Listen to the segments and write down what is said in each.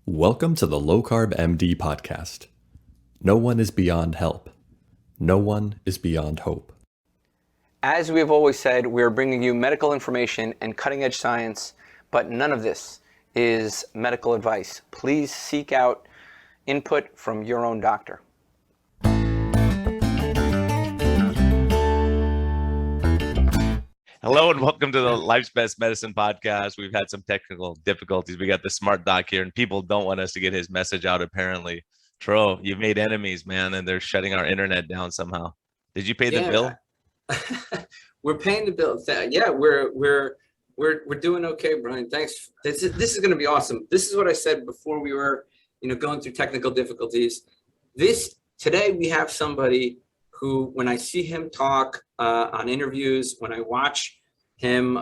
Welcome to the LowCarbMD podcast. No one is beyond help. No one is beyond hope. As we have always said, we are bringing you medical information and cutting-edge science, but none of this is medical advice. Please seek out input from your own doctor. Hello and welcome to the Life's Best Medicine podcast. We've had some technical difficulties. We got the smart doc here and people don't want us to get his message out apparently. Tro, you've made enemies, man, and they're shutting our internet down somehow. Did you pay the bill? We're paying the bill. Yeah, we're doing okay, Brian. Thanks. This is going to be awesome. This is what I said before we were, going through technical difficulties. Today we have somebody who, when I see him talk on interviews, when I watch him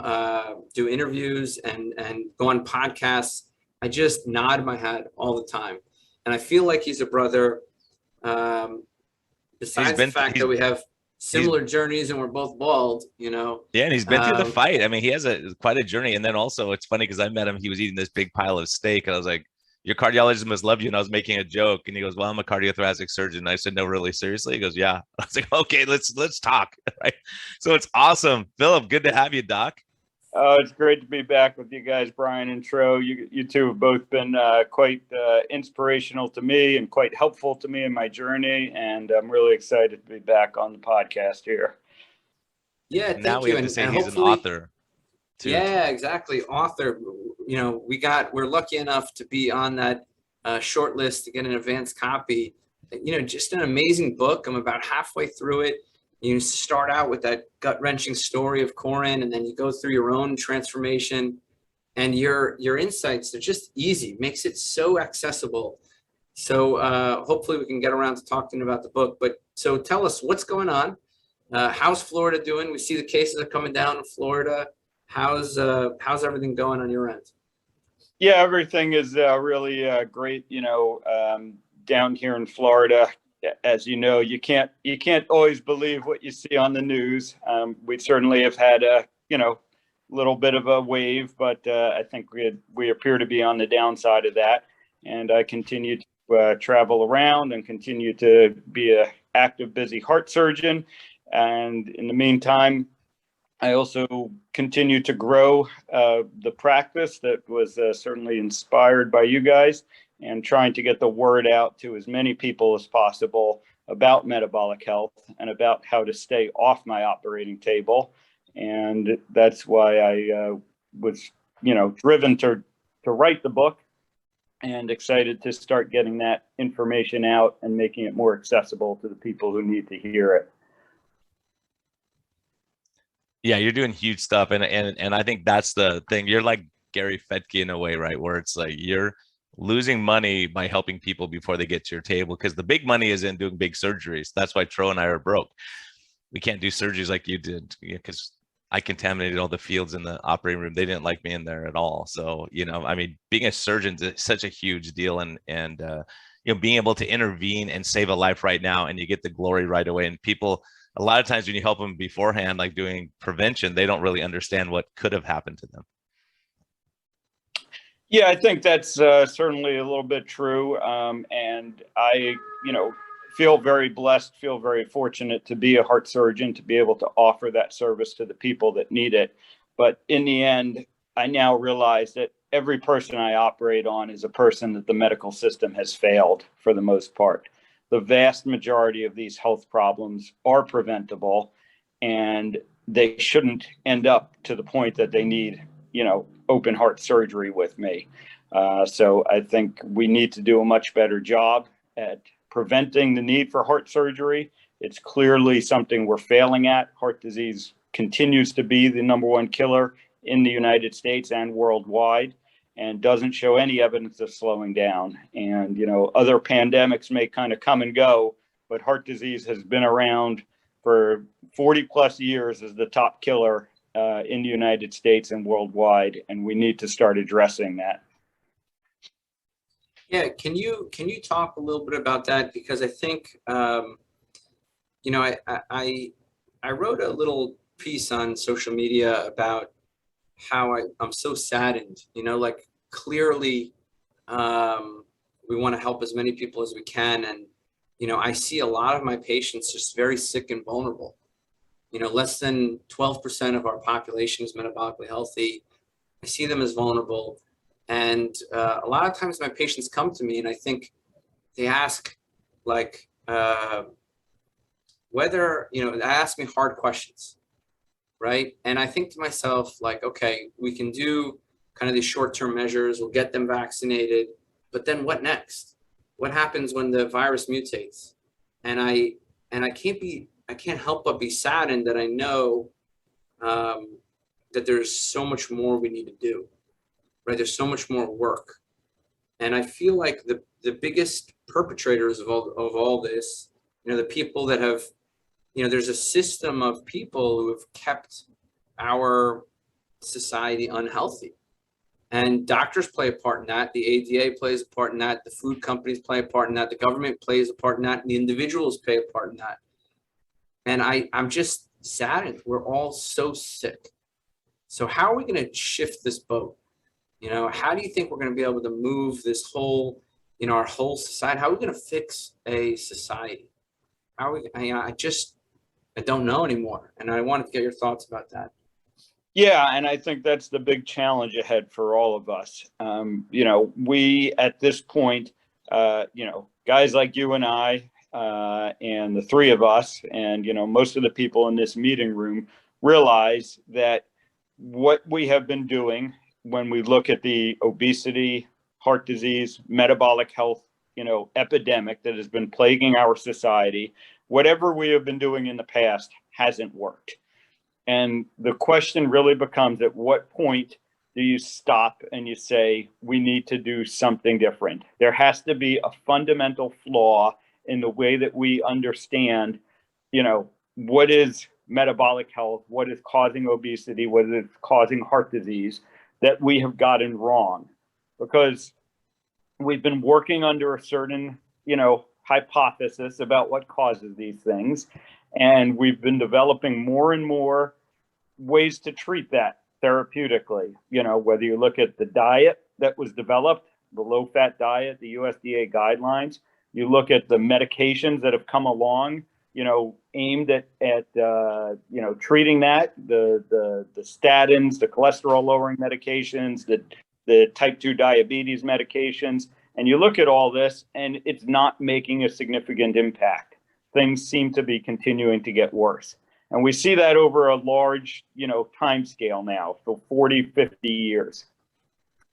do interviews and go on podcasts, I just nod my head all the time. And I feel like he's a brother. Besides the fact that we have similar journeys and we're both bald, Yeah, and he's been through the fight. I mean, he has quite a journey. And then also it's funny because I met him, he was eating this big pile of steak and I was like, your cardiologist must love you. And I was making a joke and he goes, well, I'm a cardiothoracic surgeon. And I said, no, really seriously? He goes, yeah. I was like, okay, let's talk. Right. So it's awesome. Philip, good to have you, doc. Oh, it's great to be back with you guys, Brian and Tro. You two have both been quite inspirational to me and quite helpful to me in my journey. And I'm really excited to be back on the podcast here. Yeah, thank now we you. have to say he's an author. Too. Yeah, exactly. Author. We're lucky enough to be on that short list to get an advanced copy. Just an amazing book. I'm about halfway through it. You start out with that gut-wrenching story of Corin, and then you go through your own transformation, and your insights are just easy. Makes it so accessible. So hopefully we can get around to talking about the book. But so tell us what's going on. How's Florida doing? We see the cases are coming down in Florida. How's everything going on your end? Yeah, everything is really great. Down here in Florida, as you know, you can't always believe what you see on the news. We certainly have had a little bit of a wave, but I think we appear to be on the downside of that. And I continue to travel around and continue to be an active, busy heart surgeon. And in the meantime, I also continue to grow the practice that was certainly inspired by you guys, and trying to get the word out to as many people as possible about metabolic health and about how to stay off my operating table. And that's why I was, driven to write the book and excited to start getting that information out and making it more accessible to the people who need to hear it. Yeah, you're doing huge stuff. And I think that's the thing. You're like Gary Fettke in a way, right? Where it's like you're losing money by helping people before they get to your table, because the big money is in doing big surgeries. That's why Tro and I are broke. We can't do surgeries like you did because I contaminated all the fields in the operating room. They didn't like me in there at all. So, being a surgeon is such a huge deal, and being able to intervene and save a life right now, and you get the glory right away. And people, a lot of times when you help them beforehand, like doing prevention, they don't really understand what could have happened to them. Yeah, I think that's certainly a little bit true. And I, feel very blessed, feel very fortunate to be a heart surgeon, to be able to offer that service to the people that need it. But in the end, I now realize that every person I operate on is a person that the medical system has failed for the most part. The vast majority of these health problems are preventable, and they shouldn't end up to the point that they need, open heart surgery with me. So I think we need to do a much better job at preventing the need for heart surgery. It's clearly something we're failing at. Heart disease continues to be the number one killer in the United States and worldwide, and doesn't show any evidence of slowing down. And, other pandemics may kind of come and go, but heart disease has been around for 40 plus years as the top killer in the United States and worldwide, and we need to start addressing that. Yeah, can you talk a little bit about that? Because I think I wrote a little piece on social media about how I'm so saddened, like clearly We want to help as many people as we can. And, you know, I see a lot of my patients just very sick and vulnerable. You know, less than 12% of our population is metabolically healthy. I see them as vulnerable. And a lot of times my patients come to me and I think they ask, like, whether, you know, they ask me hard questions, right? And I think to myself, like, okay, we can do kind of these short-term measures, we'll get them vaccinated, but then what next? What happens when the virus mutates? And I can't help but be saddened that I know that there's so much more we need to do, right? There's so much more work. And I feel like the biggest perpetrators of all this, you know, the people that have, you know, there's a system of people who have kept our society unhealthy. And doctors play a part in that. The ADA plays a part in that. The food companies play a part in that. The government plays a part in that. And the individuals play a part in that. And I'm just saddened. We're all so sick. So how are we going to shift this boat? You know, how do you think we're going to be able to move this whole, you know, our whole society? How are we going to fix a society? How are we, I don't know anymore. And I wanted to get your thoughts about that. Yeah, and I think that's the big challenge ahead for all of us. You know, we at this point, you know, guys like you and I, and the three of us, and, you know, most of the people in this meeting room realize that what we have been doing when we look at the obesity, heart disease, metabolic health, you know, epidemic that has been plaguing our society, whatever we have been doing in the past hasn't worked. And the question really becomes, at what point do you stop and you say, we need to do something different? There has to be a fundamental flaw in the way that we understand, you know, what is metabolic health, what is causing obesity, what is causing heart disease, that we have gotten wrong. Because we've been working under a certain, you know, hypothesis about what causes these things. And we've been developing more and more ways to treat that therapeutically. You know, whether you look at the diet that was developed, the low-fat diet, the USDA guidelines, you look at the medications that have come along, you know, aimed at you know, treating that, the statins, the cholesterol-lowering medications, the type 2 diabetes medications, and you look at all this, and it's not making a significant impact. Things seem to be continuing to get worse. And we see that over a large, you know, time scale now, for 40, 50 years.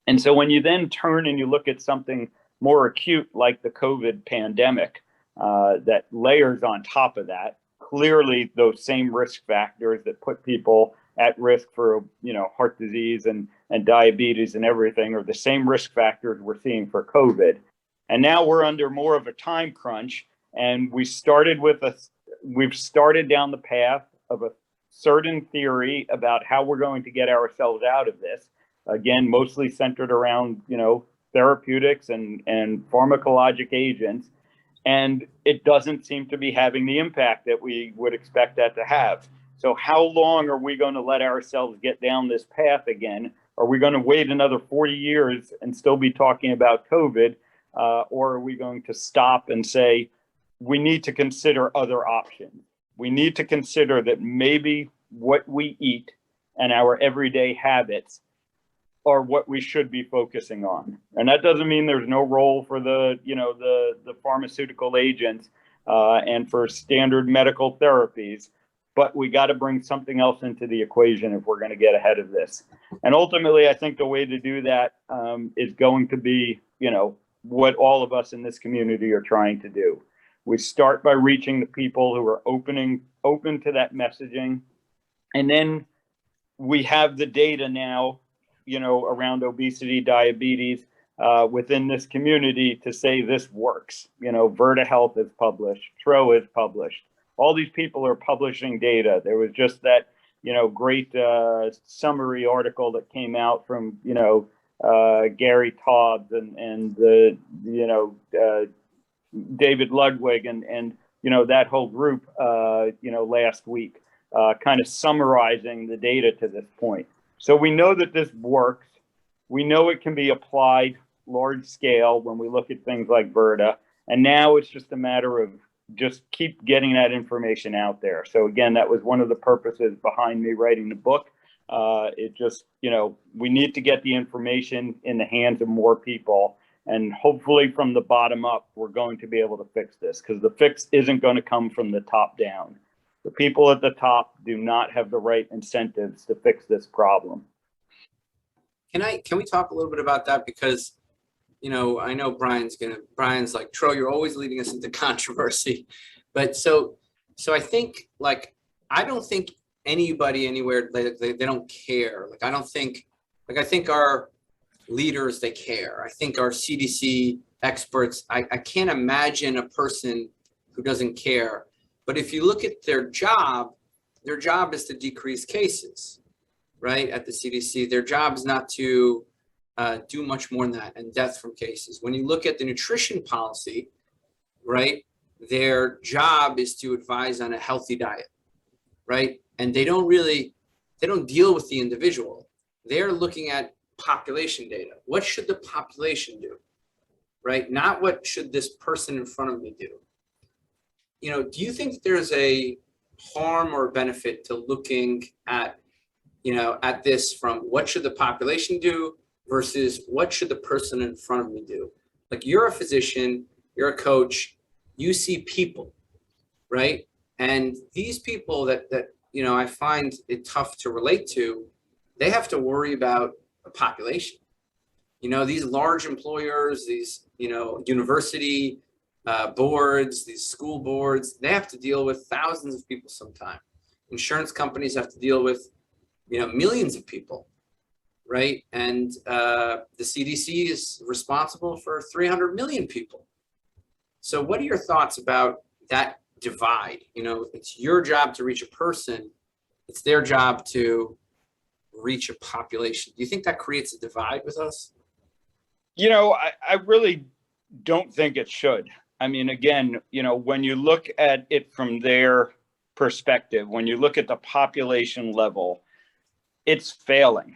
And so when you then turn and you look at something more acute like the COVID pandemic, that layers on top of that, clearly those same risk factors that put people at risk for, you know, heart disease and diabetes and everything are the same risk factors we're seeing for COVID. And now we're under more of a time crunch. And we've started down the path of a certain theory about how we're going to get ourselves out of this. Again, mostly centered around, you know, therapeutics and pharmacologic agents. And it doesn't seem to be having the impact that we would expect that to have. So how long are we going to let ourselves get down this path again? Are we going to wait another 40 years and still be talking about COVID? Or are we going to stop and say, we need to consider other options? We need to consider that maybe what we eat and our everyday habits are what we should be focusing on. And that doesn't mean there's no role for the, you know, the pharmaceutical agents and for standard medical therapies, but we got to bring something else into the equation if we're going to get ahead of this. And ultimately, I think the way to do that is going to be, you know, what all of us in this community are trying to do. We start by reaching the people who are open to that messaging. And then we have the data now, you know, around obesity, diabetes within this community to say this works. You know, Verta Health is published, Tro is published. All these people are publishing data. There was just that, you know, great summary article that came out from, you know, Gary Taubes and the, you know, David Ludwig and, you know, that whole group, you know, last week, kind of summarizing the data to this point. So we know that this works. We know it can be applied large scale when we look at things like Verda. And now it's just a matter of just keep getting that information out there. So again, that was one of the purposes behind me writing the book. It just, we need to get the information in the hands of more people. And hopefully from the bottom up, we're going to be able to fix this, because the fix isn't going to come from the top down. The people at the top do not have the right incentives to fix this problem. Can we talk a little bit about that? Because, I know Brian's like, Tro, you're always leading us into controversy. But so I think, like, I don't think anybody anywhere, they don't care. Like, I think our leaders, they care. I think our CDC experts, I can't imagine a person who doesn't care. But if you look at their job is to decrease cases, right? At the CDC, their job is not to do much more than that, and death from cases. When you look at the nutrition policy, right, their job is to advise on a healthy diet, right? And they don't deal with the individual. They're looking at population data. What should the population do, right? Not what should this person in front of me do. Do you think there's a harm or benefit to looking at, at this from what should the population do versus what should the person in front of me do? Like, you're a physician, you're a coach, you see people, right? And these people that I find it tough to relate to, they have to worry about a population. These large employers, these, university boards, these school boards, they have to deal with thousands of people sometimes. Insurance companies have to deal with, millions of people, right? And the CDC is responsible for 300 million people. So what are your thoughts about that divide? It's your job to reach a person. It's their job to reach a population. Do you think that creates a divide with us? I really don't think it should. I mean, again, when you look at it from their perspective, when you look at the population level, it's failing.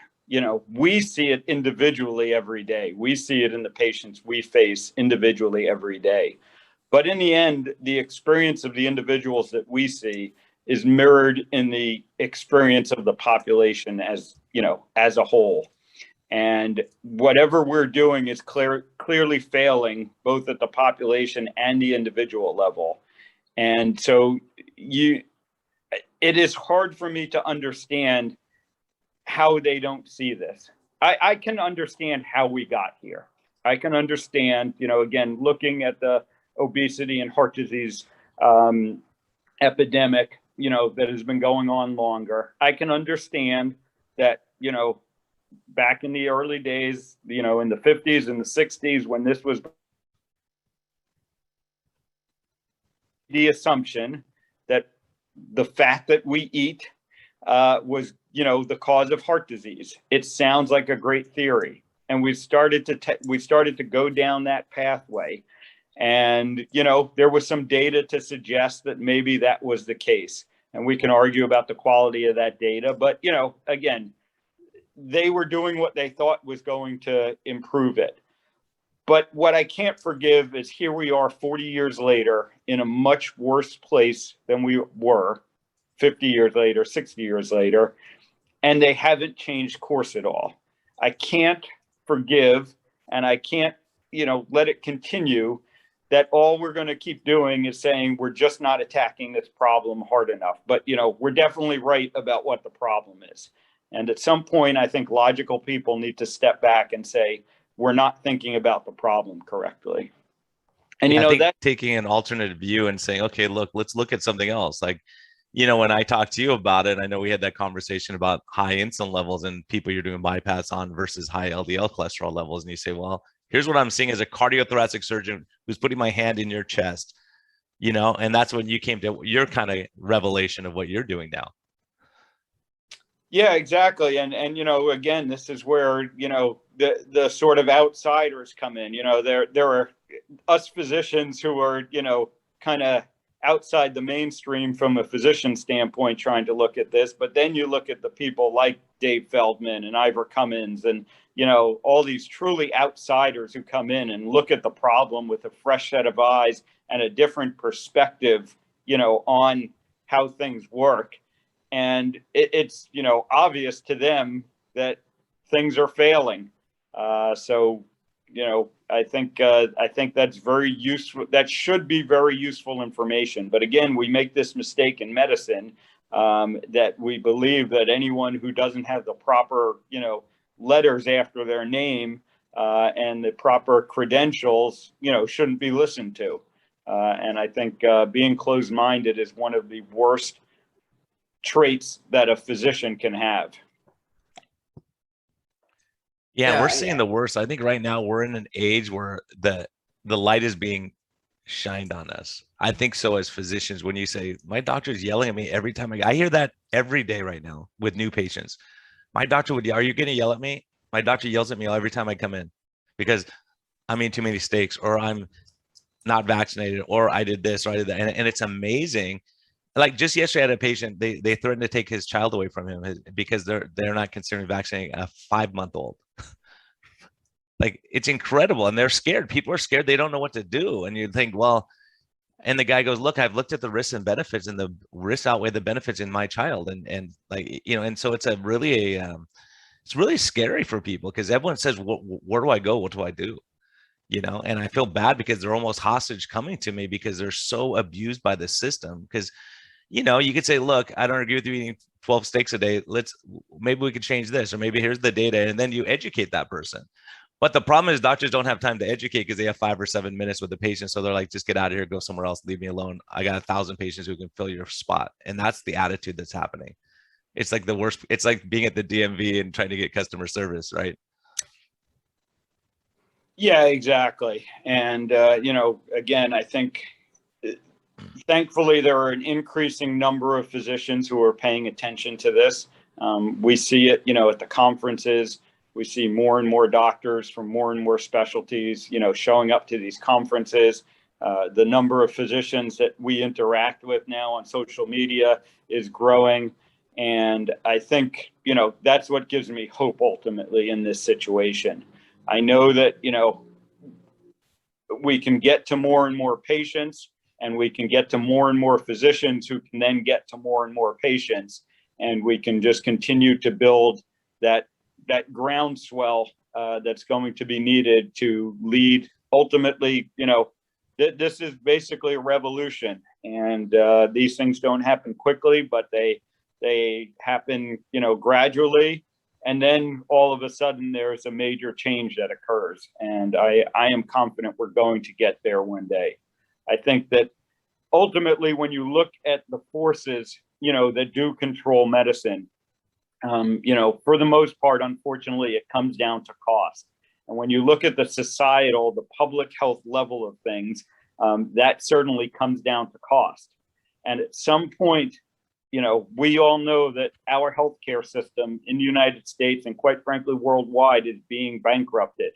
We see it individually every day. We see it in the patients we face individually every day. But in the end, the experience of the individuals that we see is mirrored in the experience of the population as a whole. And whatever we're doing is clearly failing both at the population and the individual level. And so it is hard for me to understand how they don't see this. I can understand how we got here. I can understand, again, looking at the obesity and heart disease epidemic, that has been going on longer. I can understand that, back in the early days, in the 50s and the 60s, when this was the assumption that the fat that we eat was, the cause of heart disease. It sounds like a great theory. And we started to go down that pathway. And, there was some data to suggest that maybe that was the case. And we can argue about the quality of that data. But, again, they were doing what they thought was going to improve it. But what I can't forgive is here we are 40 years later in a much worse place than we were 50 years later, 60 years later, and they haven't changed course at all. I can't forgive, and I can't, let it continue that all we're going to keep doing is saying we're just not attacking this problem hard enough. But, we're definitely right about what the problem is. And at some point, I think logical people need to step back and say, we're not thinking about the problem correctly. And, I think taking an alternate view and saying, okay, look, let's look at something else. Like, when I talked to you about it, I know we had that conversation about high insulin levels and people you're doing bypass on versus high LDL cholesterol levels. And you say, well, here's what I'm seeing as a cardiothoracic surgeon who's putting my hand in your chest, and that's when you came to your kind of revelation of what you're doing now. Yeah, exactly. And again, this is where, the sort of outsiders come in. There are us physicians who are, kind of outside the mainstream from a physician standpoint trying to look at this. But then you look at the people like Dave Feldman and Ivor Cummins and, you know, all these truly outsiders who come in and look at the problem with a fresh set of eyes and a different perspective, you know, on how things work. And it's, you know, obvious to them that things are failing. So, you know, I think that's very useful. That should be very useful information. But again, we make this mistake in medicine, that we believe that anyone who doesn't have the proper, you know, letters after their name and the proper credentials, you know, shouldn't be listened to. And I think being closed-minded is one of the worst traits that a physician can have. Yeah, we're seeing the worst. I think right now we're in an age where the light is being shined on us. I think so as physicians, when you say, my doctor's yelling at me every time I hear that every day right now with new patients. My doctor would, are you going to yell at me? My doctor yells at me every time I come in because I'm eating too many steaks, or I'm not vaccinated, or I did this, or I did that. And it's amazing. Like just yesterday, I had a patient, they threatened to take his child away from him because they're not considering vaccinating a 5-month-old. Like, it's incredible. And they're scared. People are scared. They don't know what to do. And you think, well, and the guy goes, look, I've looked at the risks and benefits, and the risks outweigh the benefits in my child. And like, you know, and so it's it's really scary for people because everyone says, where do I go? What do I do? You know, and I feel bad because they're almost hostage coming to me because they're so abused by the system. Because, you know, you could say, look, I don't agree with you eating 12 steaks a day. Maybe we could change this, or maybe here's the data. And then you educate that person. But the problem is doctors don't have time to educate because they have 5 or 7 minutes with the patient. So they're like, just get out of here, go somewhere else, leave me alone. I got 1,000 patients who can fill your spot. And that's the attitude that's happening. It's like the worst. It's like being at the DMV and trying to get customer service, right? Yeah, exactly. And, you know, again, I think thankfully there are an increasing number of physicians who are paying attention to this. We see it, you know, at the conferences. We see more and more doctors from more and more specialties, you know, showing up to these conferences. The number of physicians that we interact with now on social media is growing. And I think, you know, that's what gives me hope ultimately in this situation. I know that, you know, we can get to more and more patients, and we can get to more and more physicians who can then get to more and more patients. And we can just continue to build that groundswell that's going to be needed to lead ultimately, you know, this is basically a revolution. And these things don't happen quickly, but they happen, you know, gradually. And then all of a sudden there's a major change that occurs. And I am confident we're going to get there one day. I think that ultimately, when you look at the forces, you know, that do control medicine, you know, for the most part, unfortunately, it comes down to cost. And when you look at the societal, the public health level of things, that certainly comes down to cost. And at some point, you know, we all know that our healthcare system in the United States and quite frankly, worldwide is being bankrupted.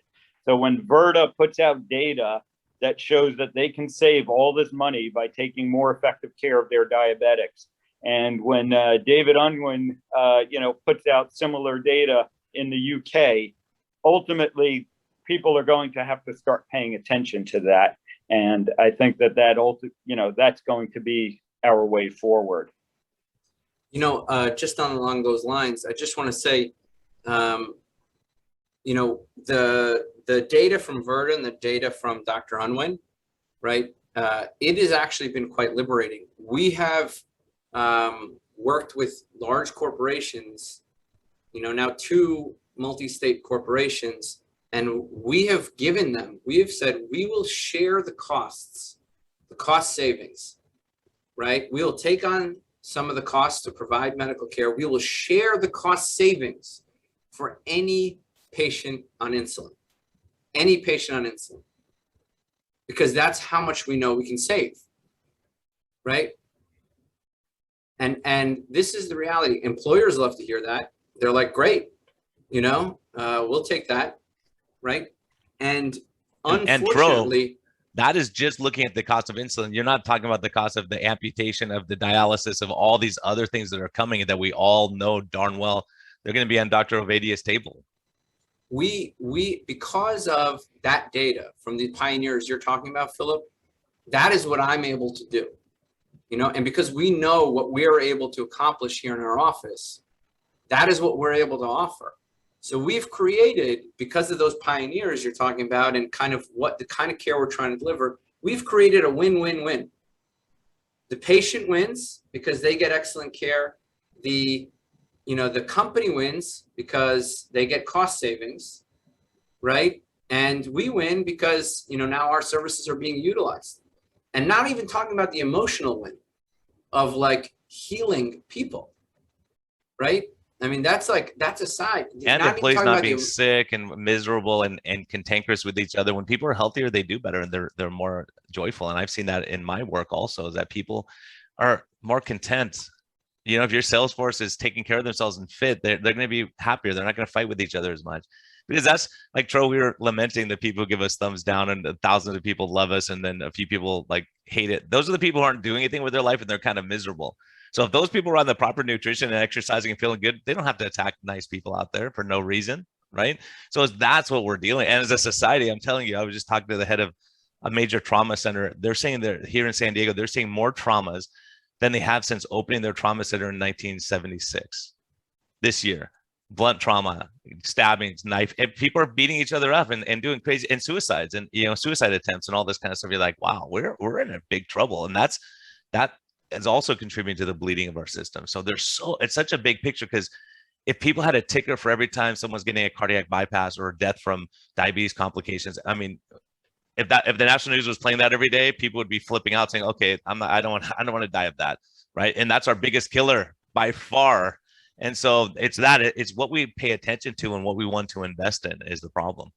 So when Virta puts out data that shows that they can save all this money by taking more effective care of their diabetics, and when David Unwin, you know, puts out similar data in the UK, ultimately people are going to have to start paying attention to that. And I think that also, you know, that's going to be our way forward. You know, just along those lines, I just want to say, you know, the data from Virta and the data from Dr. Unwin, right? It has actually been quite liberating. We have worked with large corporations, you know, now 2 multi-state corporations, and we have said, we will share the costs, the cost savings, right? We'll take on some of the costs to provide medical care. We will share the cost savings for any patient on insulin, because that's how much we know we can save, right? And this is the reality. Employers love to hear that. They're like, great, you know, we'll take that, right? And unfortunately, that is just looking at the cost of insulin. You're not talking about the cost of the amputation, of the dialysis, of all these other things that are coming that we all know darn well They're going to be on Dr. Ovadia's table. We because of that data from the pioneers you're talking about, Philip, that is what I'm able to do. And because we know what we're able to accomplish here in our office, that is what we're able to offer. So we've created, because of those pioneers you're talking about and kind of what the kind of care we're trying to deliver, we've created a win-win-win. The patient wins because they get excellent care. The company wins because they get cost savings, right? And we win because, now our services are being utilized. And not even talking about the emotional win of like healing people, right? I mean, that's aside. And employees not being sick and miserable and cantankerous with each other. When people are healthier, they do better and they're more joyful. And I've seen that in my work also, is that people are more content. If your sales force is taking care of themselves and fit, they're going to be happier. They're not going to fight with each other as much. Because that's like, Tro, we were lamenting the people who give us thumbs down and thousands of people love us and then a few people like hate it. Those are the people who aren't doing anything with their life and they're kind of miserable. So if those people are on the proper nutrition and exercising and feeling good, they don't have to attack nice people out there for no reason, right? So that's what we're dealing. And as a society, I'm telling you, I was just talking to the head of a major trauma center. They're saying that here in San Diego, they're seeing more traumas than they have since opening their trauma center in 1976. This year. Blunt trauma, stabbings, knife, and people are beating each other up and doing crazy, and suicides and suicide attempts and all this kind of stuff. You're like, wow, we're in a big trouble. And that is also contributing to the bleeding of our system. So it's such a big picture, because if people had a ticker for every time someone's getting a cardiac bypass or death from diabetes complications, I mean, if the national news was playing that every day, people would be flipping out saying, okay, I don't want to die of that. Right. And that's our biggest killer by far. And so it's what we pay attention to and what we want to invest in is the problem.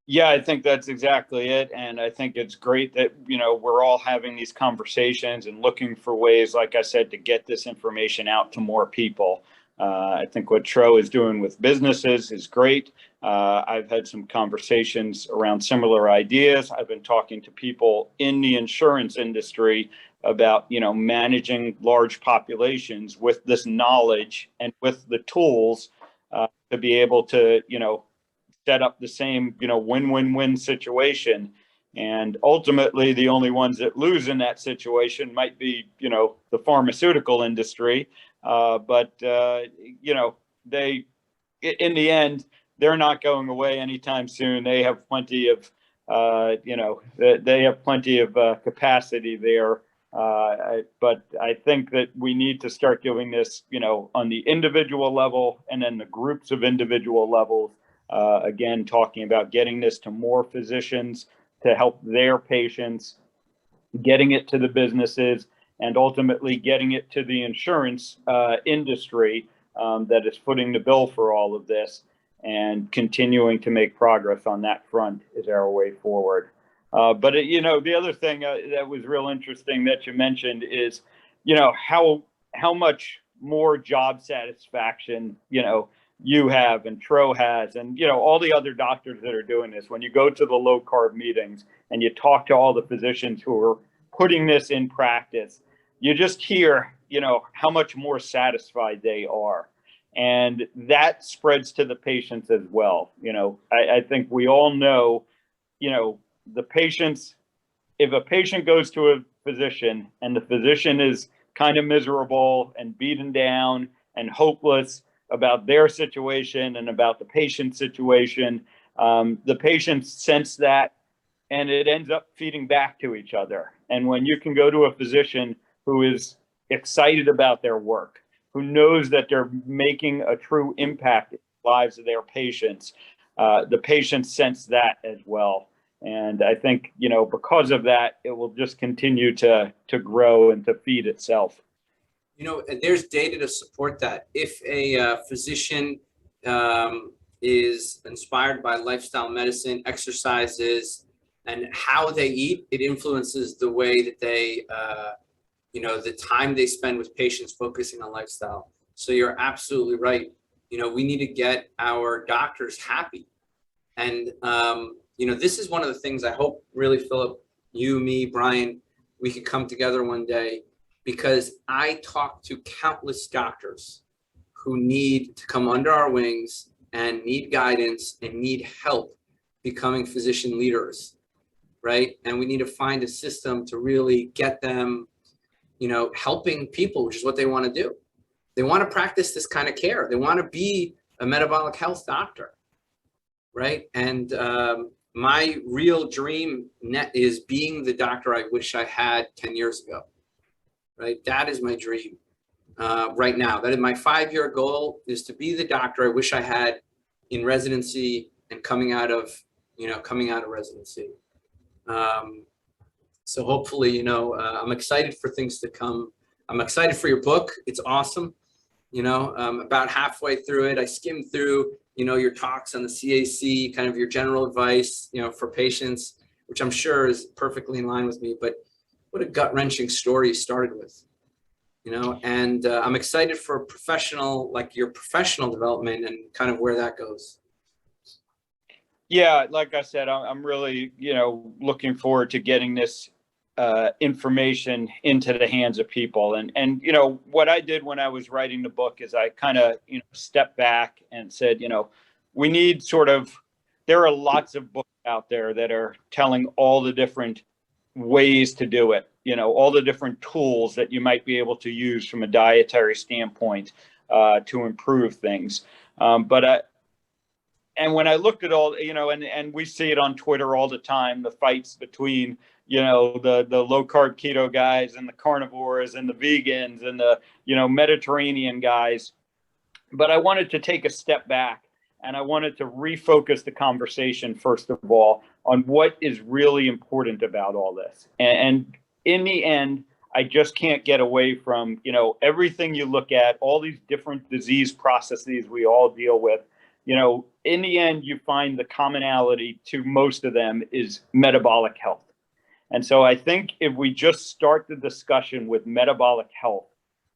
Yeah, I think that's exactly it. And I think it's great that, we're all having these conversations and looking for ways, like I said, to get this information out to more people. I think what Tro is doing with businesses is great. I've had some conversations around similar ideas. I've been talking to people in the insurance industry about, managing large populations with this knowledge and with the tools to be able to, set up the same, win-win-win situation. And ultimately, the only ones that lose in that situation might be, the pharmaceutical industry. But they, in the end, they're not going away anytime soon. They have plenty of, they have plenty of capacity there. But I think that we need to start doing this, on the individual level and then the groups of individual levels. Again, talking about getting this to more physicians to help their patients, getting it to the businesses, and ultimately getting it to the insurance industry that is footing the bill for all of this, and continuing to make progress on that front is our way forward. But the other thing that was real interesting that you mentioned is, how much more job satisfaction, you have and Tro has, and all the other doctors that are doing this. When you go to the low carb meetings and you talk to all the physicians who are putting this in practice, you just hear, how much more satisfied they are. And that spreads to the patients as well. I think we all know, the patients, if a patient goes to a physician and the physician is kind of miserable and beaten down and hopeless about their situation and about the patient's situation, the patients sense that, and it ends up feeding back to each other. And when you can go to a physician who is excited about their work, who knows that they're making a true impact in the lives of their patients, the patients sense that as well. And I think, because of that, it will just continue to grow and to feed itself. There's data to support that. If a physician is inspired by lifestyle medicine, exercises, and how they eat, it influences the way that they, the time they spend with patients focusing on lifestyle. So you're absolutely right. We need to get our doctors happy. And, this is one of the things I hope really, Philip, you, me, Brian, we could come together one day, because I talk to countless doctors who need to come under our wings and need guidance and need help becoming physician leaders, right? And we need to find a system to really get them, you know, helping people, which is what they want to do. They want to practice this kind of care. They want to be a metabolic health doctor, right? And my real dream is being the doctor I wish I had 10 years ago, right? That is my dream right now. That is my 5-year goal, is to be the doctor I wish I had in residency and coming out of residency. So hopefully, you know, I'm excited for things to come. I'm excited for your book. It's awesome. You know, about halfway through it, I skimmed through, you know, your talks on the CAC, kind of your general advice, you know, for patients, which I'm sure is perfectly in line with me. But what a gut-wrenching story you started with, you know, and I'm excited for professional, like your professional development and kind of where that goes. Yeah, like I said, I'm really, you know, looking forward to getting this information into the hands of people. And you know, what I did when I was writing the book is I kind of, you know, stepped back and said, you know, we need there are lots of books out there that are telling all the different ways to do it, you know, all the different tools that you might be able to use from a dietary standpoint to improve things. And when I looked at all, you know, and we see it on Twitter all the time, the fights between, you know, the low carb keto guys and the carnivores and the vegans and the, you know, Mediterranean guys. But I wanted to take a step back and I wanted to refocus the conversation, first of all, on what is really important about all this. And in the end, I just can't get away from, you know, everything you look at, all these different disease processes we all deal with. You know, in the end, you find the commonality to most of them is metabolic health. And so I think if we just start the discussion with metabolic health,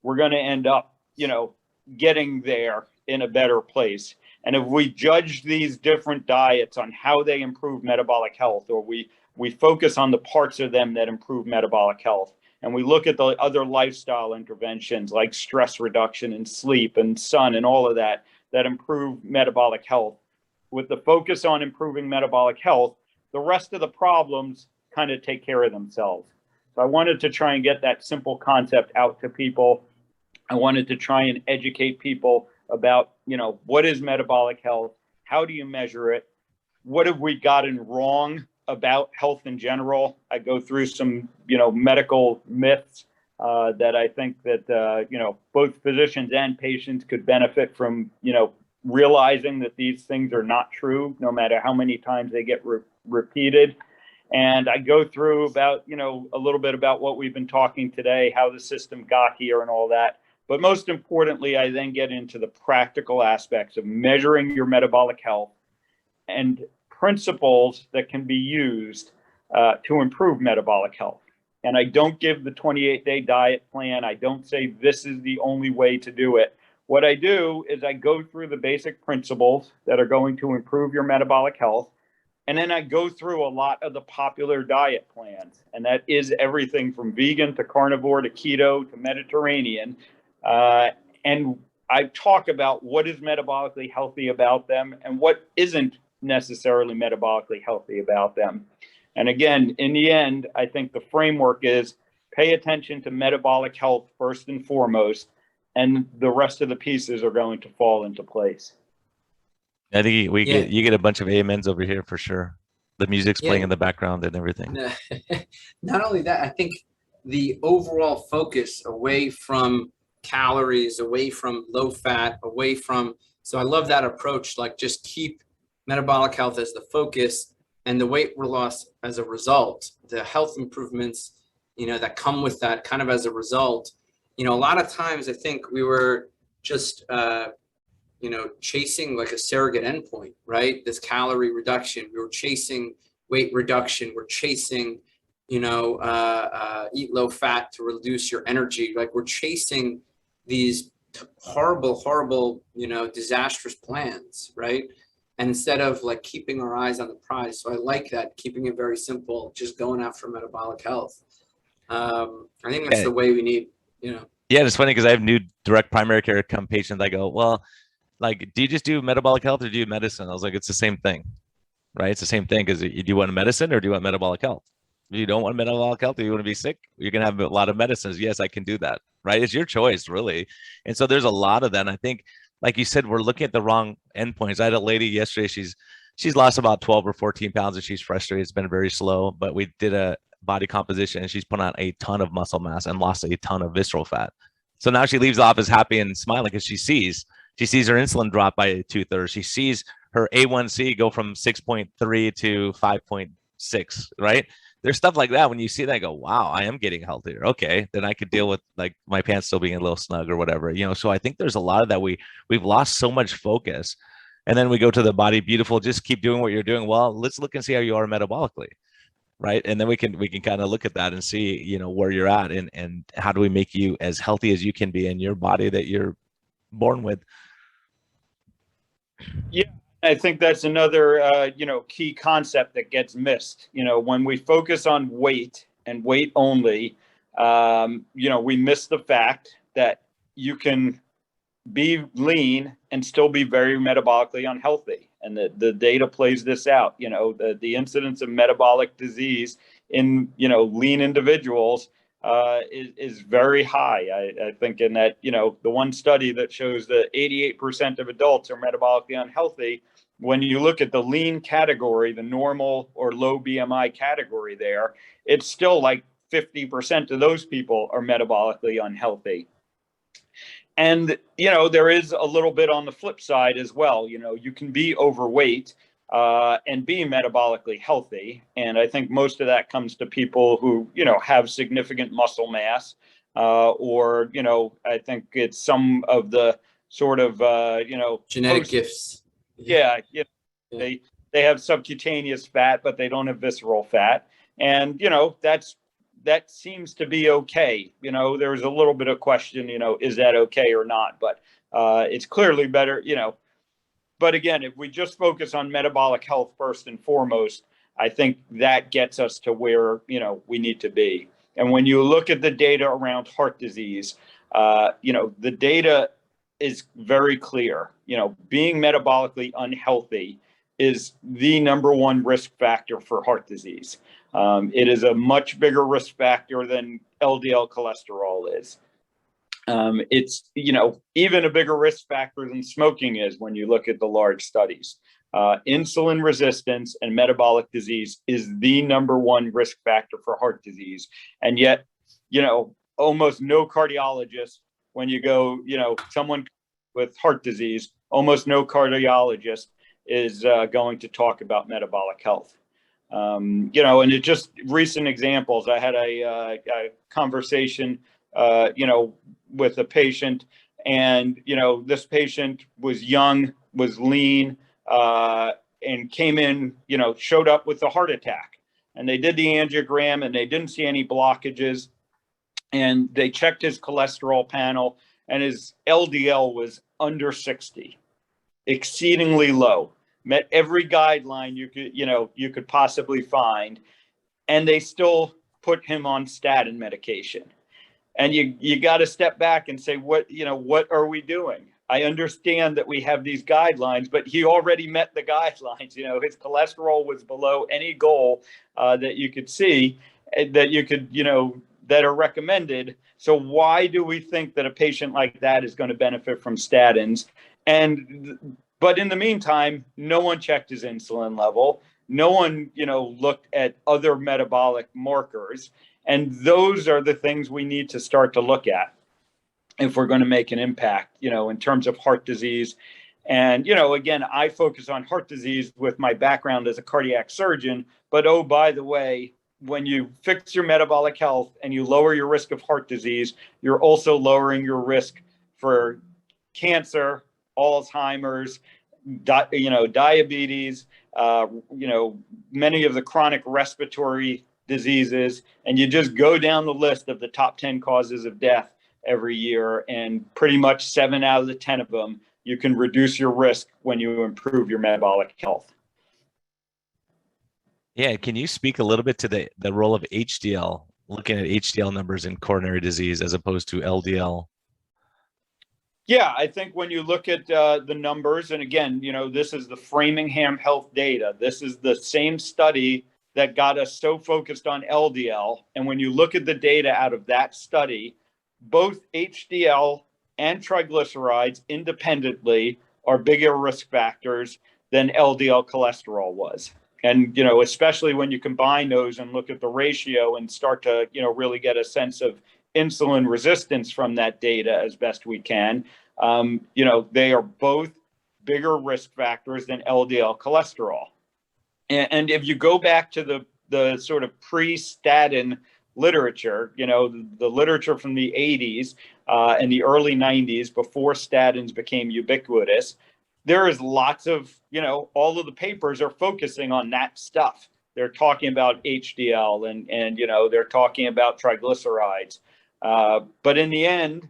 we're going to end up, you know, getting there in a better place. And if we judge these different diets on how they improve metabolic health, or we focus on the parts of them that improve metabolic health, and we look at the other lifestyle interventions like stress reduction and sleep and sun and all of that improve metabolic health, with the focus on improving metabolic health, the rest of the problems kind of take care of themselves. So I wanted to try and get that simple concept out to people. I wanted to try and educate people about, you know, what is metabolic health? How do you measure it? What have we gotten wrong about health in general? I go through some, you know, medical myths that I think that, you know, both physicians and patients could benefit from, you know, realizing that these things are not true, no matter how many times they get repeated. And I go through about, you know, a little bit about what we've been talking today, how the system got here and all that. But most importantly, I then get into the practical aspects of measuring your metabolic health and principles that can be used to improve metabolic health. And I don't give the 28-day diet plan. I don't say this is the only way to do it. What I do is I go through the basic principles that are going to improve your metabolic health. And then I go through a lot of the popular diet plans. And that is everything from vegan to carnivore to keto to Mediterranean. And I talk about what is metabolically healthy about them and what isn't necessarily metabolically healthy about them. And again, in the end, I think the framework is pay attention to metabolic health first and foremost, and the rest of the pieces are going to fall into place. I think you get a bunch of amens over here for sure. The music's playing in the background and everything. Not only that, I think the overall focus away from calories, away from low fat, away from, so I love that approach, like just keep metabolic health as the focus and the weight loss as a result, the health improvements, you know, that come with that kind of as a result. You know, a lot of times I think we were just, you know, chasing like a surrogate endpoint, right? This calorie reduction, we were chasing weight reduction, we're chasing, you know, eat low fat to reduce your energy. Like we're chasing these horrible, you know, disastrous plans, right? And instead of like keeping our eyes on the prize. So I like that, keeping it very simple, just going after metabolic health. I think that's the way we need, you know. Yeah, it's funny because I have new direct primary care come patients. I go, well, like, do you just do metabolic health or do you medicine? I was like, it's the same thing, right? It's the same thing. Because do you want medicine or do you want metabolic health? If you don't want metabolic health, or you want to be sick, you can have a lot of medicines. Yes, I can do that, right? It's your choice, really. And so there's a lot of that. And I think, like you said, we're looking at the wrong endpoints. I had a lady yesterday. She's lost about 12 or 14 pounds, and she's frustrated. It's been very slow, but we did a body composition, and she's put on a ton of muscle mass and lost a ton of visceral fat. So now she leaves the office happy and smiling because she sees her insulin drop by 2/3. She sees her A1C go from 6.3 to 5.6, right? There's stuff like that. When you see that, I go, wow, I am getting healthier. Okay, then I could deal with like my pants still being a little snug or whatever, So I think there's a lot of that. We've lost so much focus, and then we go to the body beautiful. Just keep doing what you're doing. Well, let's look and see how you are metabolically, right? And then we can kind of look at that and see, where you're at, and how do we make you as healthy as you can be in your body that you're born with. Yeah, I think that's another key concept that gets missed. When we focus on weight and weight only, we miss the fact that you can be lean and still be very metabolically unhealthy. And the data plays this out. The incidence of metabolic disease in lean individuals is very high. I think in that the one study that shows that 88% of adults are metabolically unhealthy. When you look at the lean category, the normal or low BMI category there, it's still like 50% of those people are metabolically unhealthy. And, there is a little bit on the flip side as well. You can be overweight and be metabolically healthy. And I think most of that comes to people who, have significant muscle mass or, I think it's some of the sort of, Genetic gifts. Yeah. They have subcutaneous fat, but they don't have visceral fat. And, that seems to be okay. There's a little bit of question, is that okay or not? But it's clearly better, But again, if we just focus on metabolic health first and foremost, I think that gets us to where, we need to be. And when you look at the data around heart disease, the data is very clear. Being metabolically unhealthy is the number one risk factor for heart disease. It is a much bigger risk factor than LDL cholesterol is. It's, even a bigger risk factor than smoking is when you look at the large studies. Insulin resistance and metabolic disease is the number one risk factor for heart disease. And yet, almost no cardiologist, when you go, someone with heart disease, almost no cardiologist is going to talk about metabolic health. And it just recent examples. I had a conversation, with a patient, and this patient was young, was lean, and came in, showed up with a heart attack. And they did the angiogram, and they didn't see any blockages. And they checked his cholesterol panel, and his LDL was under 60, exceedingly low. Met every guideline you could possibly find, and they still put him on statin medication. And you got to step back and say, what are we doing? I understand that we have these guidelines, but he already met the guidelines. His cholesterol was below any goal that you could see, that you could, that are recommended. So why do we think that a patient like that is going to benefit from statins? But in the meantime, no one checked his insulin level. No one, looked at other metabolic markers. And those are the things we need to start to look at if we're going to make an impact, in terms of heart disease. And, again, I focus on heart disease with my background as a cardiac surgeon. But, oh, by the way, when you fix your metabolic health and you lower your risk of heart disease, you're also lowering your risk for cancer, Alzheimer's, diabetes, many of the chronic respiratory diseases, and you just go down the list of the top 10 causes of death every year, and pretty much 7 out of the 10 of them, you can reduce your risk when you improve your metabolic health. Yeah, can you speak a little bit to the role of HDL looking at HDL numbers in coronary disease as opposed to LDL? Yeah, I think when you look at the numbers, and again, this is the Framingham Health data. This is the same study that got us so focused on LDL. And when you look at the data out of that study, both HDL and triglycerides independently are bigger risk factors than LDL cholesterol was. And, especially when you combine those and look at the ratio and start to, really get a sense of insulin resistance from that data as best we can, they are both bigger risk factors than LDL cholesterol. And if you go back to the sort of pre-statin literature, the literature from the 80s and the early 90s before statins became ubiquitous, there is lots of, all of the papers are focusing on that stuff. They're talking about HDL and they're talking about triglycerides. But in the end,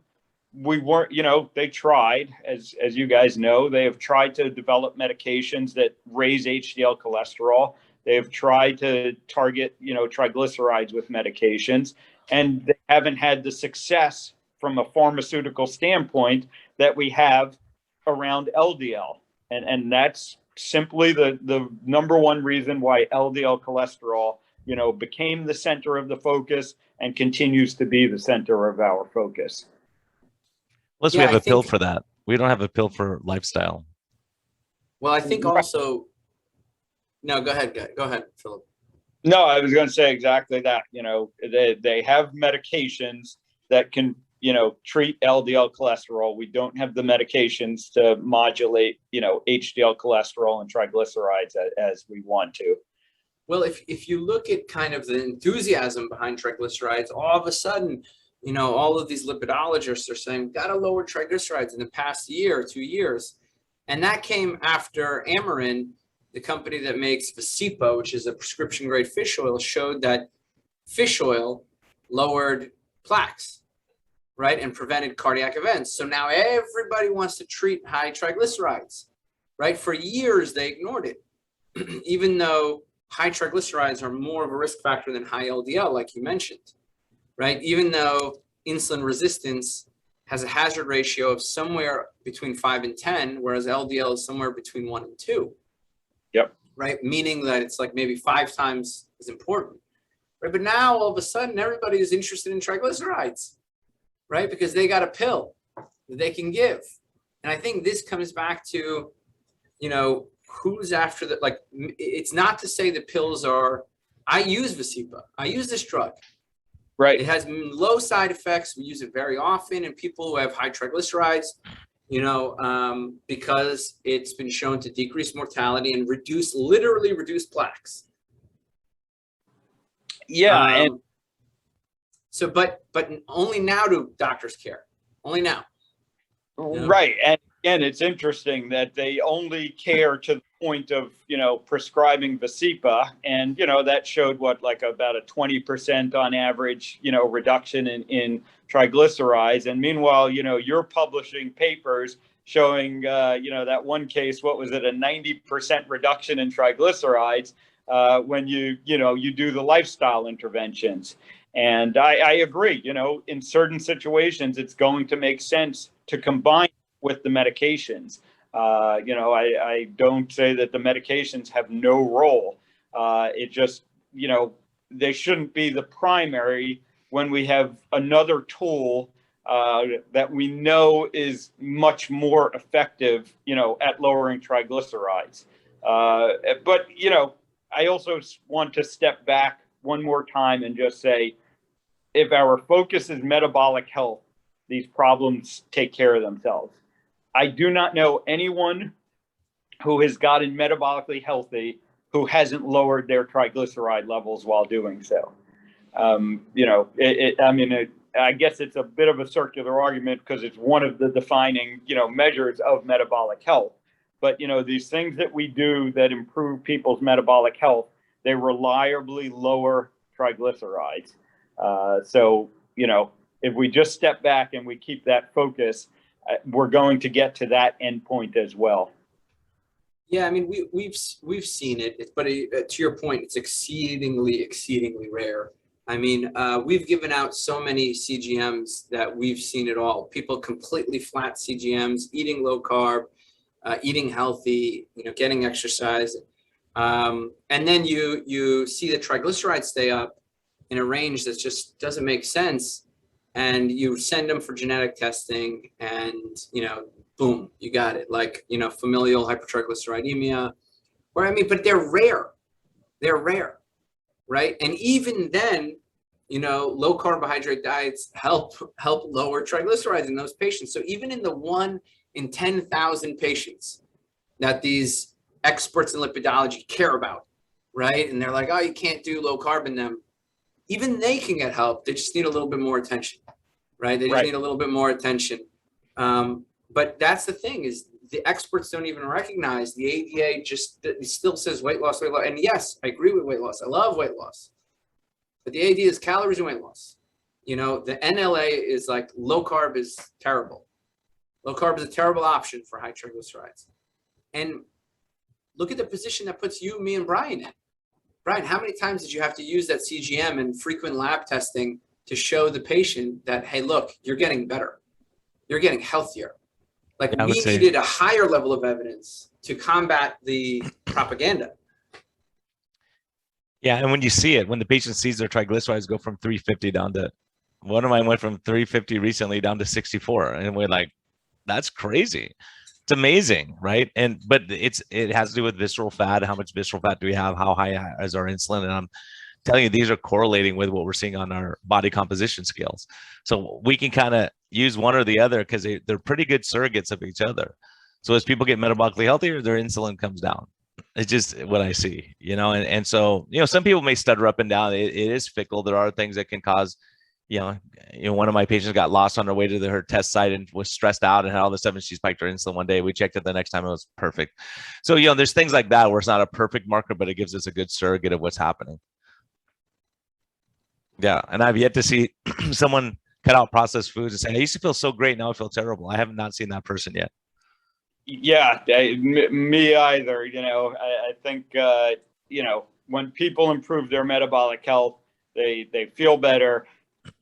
we weren't, they tried, as you guys know, they have tried to develop medications that raise HDL cholesterol. They have tried to target, triglycerides with medications, and they haven't had the success from a pharmaceutical standpoint that we have around LDL. And that's simply the number one reason why LDL cholesterol, became the center of the focus and continues to be the center of our focus. Unless we have a pill for that. We don't have a pill for lifestyle. Well, I think also, no, go ahead, Philip. No, I was going to say exactly that. They have medications that can, treat LDL cholesterol. We don't have the medications to modulate, HDL cholesterol and triglycerides as we want to. Well, if you look at kind of the enthusiasm behind triglycerides, all of a sudden, all of these lipidologists are saying, we've got to lower triglycerides in the past year or 2 years. And that came after Amarin, the company that makes Visipa, which is a prescription grade fish oil, showed that fish oil lowered plaques, right? And prevented cardiac events. So now everybody wants to treat high triglycerides, right? For years, they ignored it, even though high triglycerides are more of a risk factor than high LDL, like you mentioned. Right? Even though insulin resistance has a hazard ratio of somewhere between 5 and 10, whereas LDL is somewhere between 1 and 2. Yep. Right? Meaning that it's like maybe 5 times as important. Right? But now all of a sudden, everybody is interested in triglycerides, right? Because they got a pill that they can give. And I think this comes back to, who's after the, like, it's not to say that pills are, I use Visipa. I use this drug. Right. It has low side effects. We use it very often in people who have high triglycerides, because it's been shown to decrease mortality and literally reduce plaques. Yeah. So, but only now do doctors care. Only now. Right. And again, it's interesting that they only care to the point of, prescribing Visipa. And, that showed about a 20% on average, reduction in triglycerides. And meanwhile, you're publishing papers showing, that one case, what was it, a 90% reduction in triglycerides when you do the lifestyle interventions. And I agree, in certain situations, it's going to make sense to combine with the medications. I don't say that the medications have no role. It just, they shouldn't be the primary when we have another tool that we know is much more effective, at lowering triglycerides. But, I also want to step back one more time and just say, if our focus is metabolic health, these problems take care of themselves. I do not know anyone who has gotten metabolically healthy who hasn't lowered their triglyceride levels while doing so. I guess it's a bit of a circular argument because it's one of the defining, measures of metabolic health. But, these things that we do that improve people's metabolic health, they reliably lower triglycerides. So, if we just step back and we keep that focus, we're going to get to that endpoint as well. Yeah, I mean, we've seen it, but to your point, it's exceedingly rare. I mean, we've given out so many CGMs that we've seen it all. People completely flat CGMs, eating low carb, eating healthy, getting exercise. And then you see the triglycerides stay up in a range that just doesn't make sense. And you send them for genetic testing and, boom, you got it. Like, familial hypertriglyceridemia, but they're rare. They're rare. Right. And even then, low carbohydrate diets help lower triglycerides in those patients. So even in the 1 in 10,000 patients that these experts in lipidology care about, right? And they're like, oh, you can't do low carb in them. Even they can get help. They just need a little bit more attention, right? They just need a little bit more attention. But that's the thing, is the experts don't even recognize the ADA still says weight loss. And yes, I agree with weight loss. I love weight loss. But the ADA is calories and weight loss. The NLA is like low carb is terrible. Low carb is a terrible option for high triglycerides. And look at the position that puts you, me, and Brian in. Brian, how many times did you have to use that CGM and frequent lab testing to show the patient that, hey, look, you're getting better. You're getting healthier. Like, we needed a higher level of evidence to combat the propaganda. Yeah, and when you see it, when the patient sees their triglycerides go from 350 down to, one of mine went from 350 recently down to 64, and we're like, that's crazy. It's amazing, right? But it has to do with visceral fat. How much visceral fat do we have? How high is our insulin? And I'm telling you, these are correlating with what we're seeing on our body composition scales. So we can kind of use one or the other because they're pretty good surrogates of each other. So as people get metabolically healthier, their insulin comes down. It's just what I see, and so, some people may stutter up and down. It is fickle. There are things that can cause, one of my patients got lost on her way to her test site and was stressed out, and all of a sudden she spiked her insulin one day. We checked it the next time, it was perfect. So, there's things like that where it's not a perfect marker, but it gives us a good surrogate of what's happening. Yeah. And I've yet to see someone cut out processed foods and say, I used to feel so great, now I feel terrible. I have not seen that person yet. Yeah, me either. I think, when people improve their metabolic health, they feel better.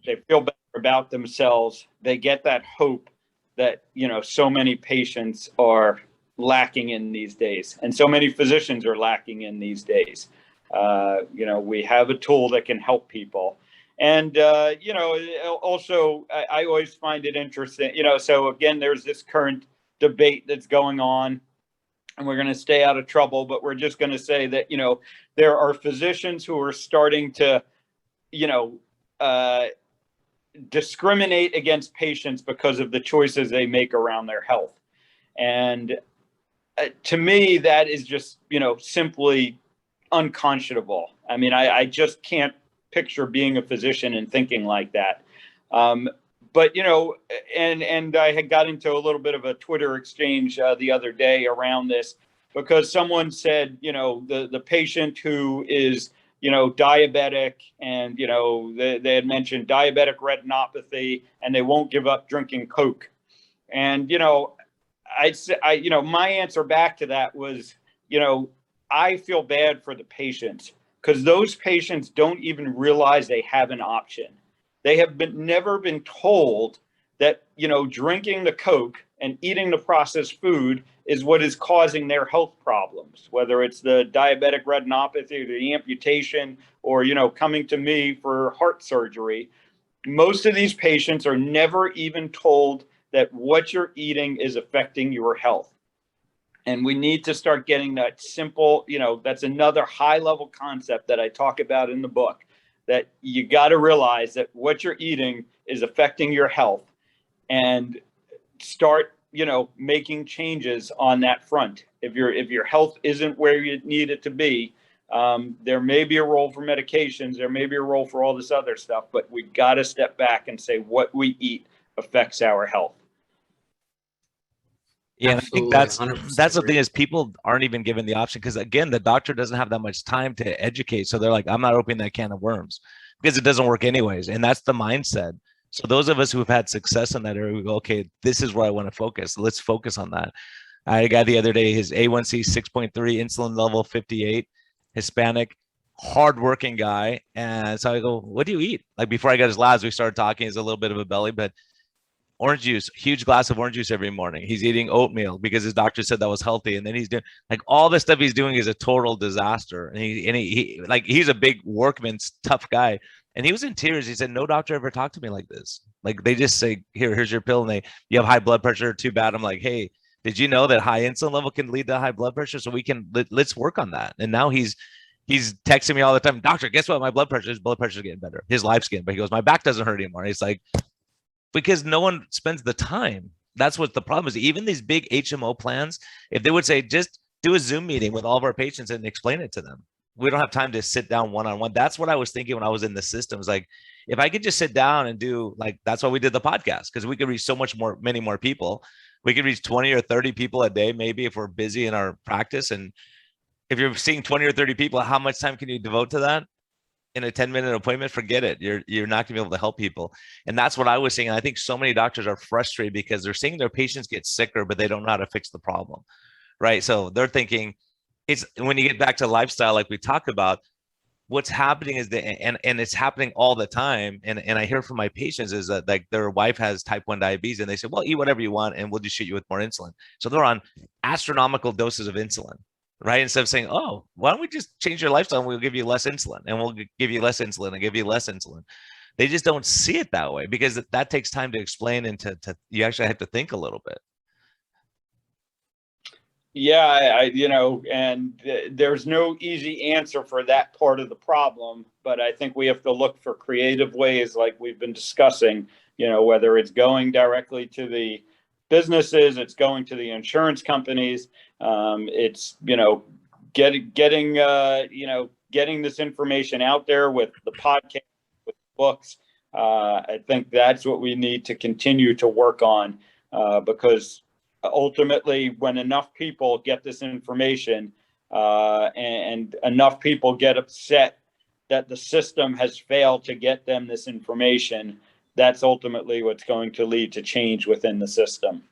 They feel better about themselves. They get that hope that, so many patients are lacking in these days, and so many physicians are lacking in these days. We have a tool that can help people. And, also, I always find it interesting, so again, there's this current debate that's going on, and we're going to stay out of trouble, but we're just going to say that, there are physicians who are starting to, discriminate against patients because of the choices they make around their health. And to me, that is just, simply unconscionable. I mean, I just can't picture being a physician and thinking like that. But, and I had got into a little bit of a Twitter exchange the other day around this, because someone said, the patient who is, diabetic, and, they had mentioned diabetic retinopathy, and they won't give up drinking Coke. And, my answer back to that was, I feel bad for the patients, because those patients don't even realize they have an option. They have never been told that, drinking the Coke and eating the processed food is what is causing their health problems, whether it's the diabetic retinopathy or the amputation, or, coming to me for heart surgery. Most of these patients are never even told that what you're eating is affecting your health. And we need to start getting that simple, that's another high level concept that I talk about in the book, that you got to realize that what you're eating is affecting your health, and start, making changes on that front. If your health isn't where you need it to be, there may be a role for medications, there may be a role for all this other stuff, but we got to step back and say what we eat affects our health. Yeah, and I think that's the agree. thing, is people aren't even given the option, because again, the doctor doesn't have that much time to educate. So they're like, I'm not opening that can of worms, because it doesn't work anyways. And that's the mindset. So those of us who have had success in that area, we go, okay, this is where I want to focus. Let's focus on that. I had a guy the other day, his A1C 6.3, insulin level 58, Hispanic, hardworking guy. And so I go, what do you eat? Like before I got his labs, we started talking. He's a little bit of a belly, but orange juice, huge glass of orange juice every morning. He's eating oatmeal because his doctor said that was healthy. And then he's doing like all the stuff he's doing is a total disaster. And he like, he's a big workman, tough guy. And he was in tears. He said, no doctor ever talked to me like this. Like they just say, here's your pill. And you have high blood pressure, too bad. I'm like, hey, did you know that high insulin level can lead to high blood pressure? So let's work on that. And now he's texting me all the time, doctor, guess what? His blood pressure is getting better. His life's getting better. He goes, my back doesn't hurt anymore. He's like, because no one spends the time. That's what the problem is. Even these big HMO plans, if they would say, just do a Zoom meeting with all of our patients and explain it to them. We don't have time to sit down one-on-one. That's what I was thinking when I was in the systems. Like, if I could just sit down and do, like, that's why we did the podcast, because we could reach so much more, many more people. We could reach 20 or 30 people a day, maybe, if we're busy in our practice. And if you're seeing 20 or 30 people, how much time can you devote to that? In a 10-minute appointment, forget it. You're not gonna be able to help people. And that's what I was saying. I think so many doctors are frustrated because they're seeing their patients get sicker, but they don't know how to fix the problem, right? So they're thinking, it's when you get back to lifestyle, like we talked about, what's happening is and it's happening all the time. And I hear from my patients is that, like, their wife has type 1 diabetes and they say, well, eat whatever you want and we'll just shoot you with more insulin. So they're on astronomical doses of insulin, right? Instead of saying, oh, why don't we just change your lifestyle and we'll give you less insulin and we'll give you less insulin and give you less insulin. They just don't see it that way because that takes time to explain and to you actually have to think a little bit. Yeah, and there's no easy answer for that part of the problem, but I think we have to look for creative ways, like we've been discussing, whether it's going directly to the businesses, it's going to the insurance companies, it's, getting this information out there with the podcast, with books. I think that's what we need to continue to work on, because ultimately, when enough people get this information and enough people get upset that the system has failed to get them this information, that's ultimately what's going to lead to change within the system.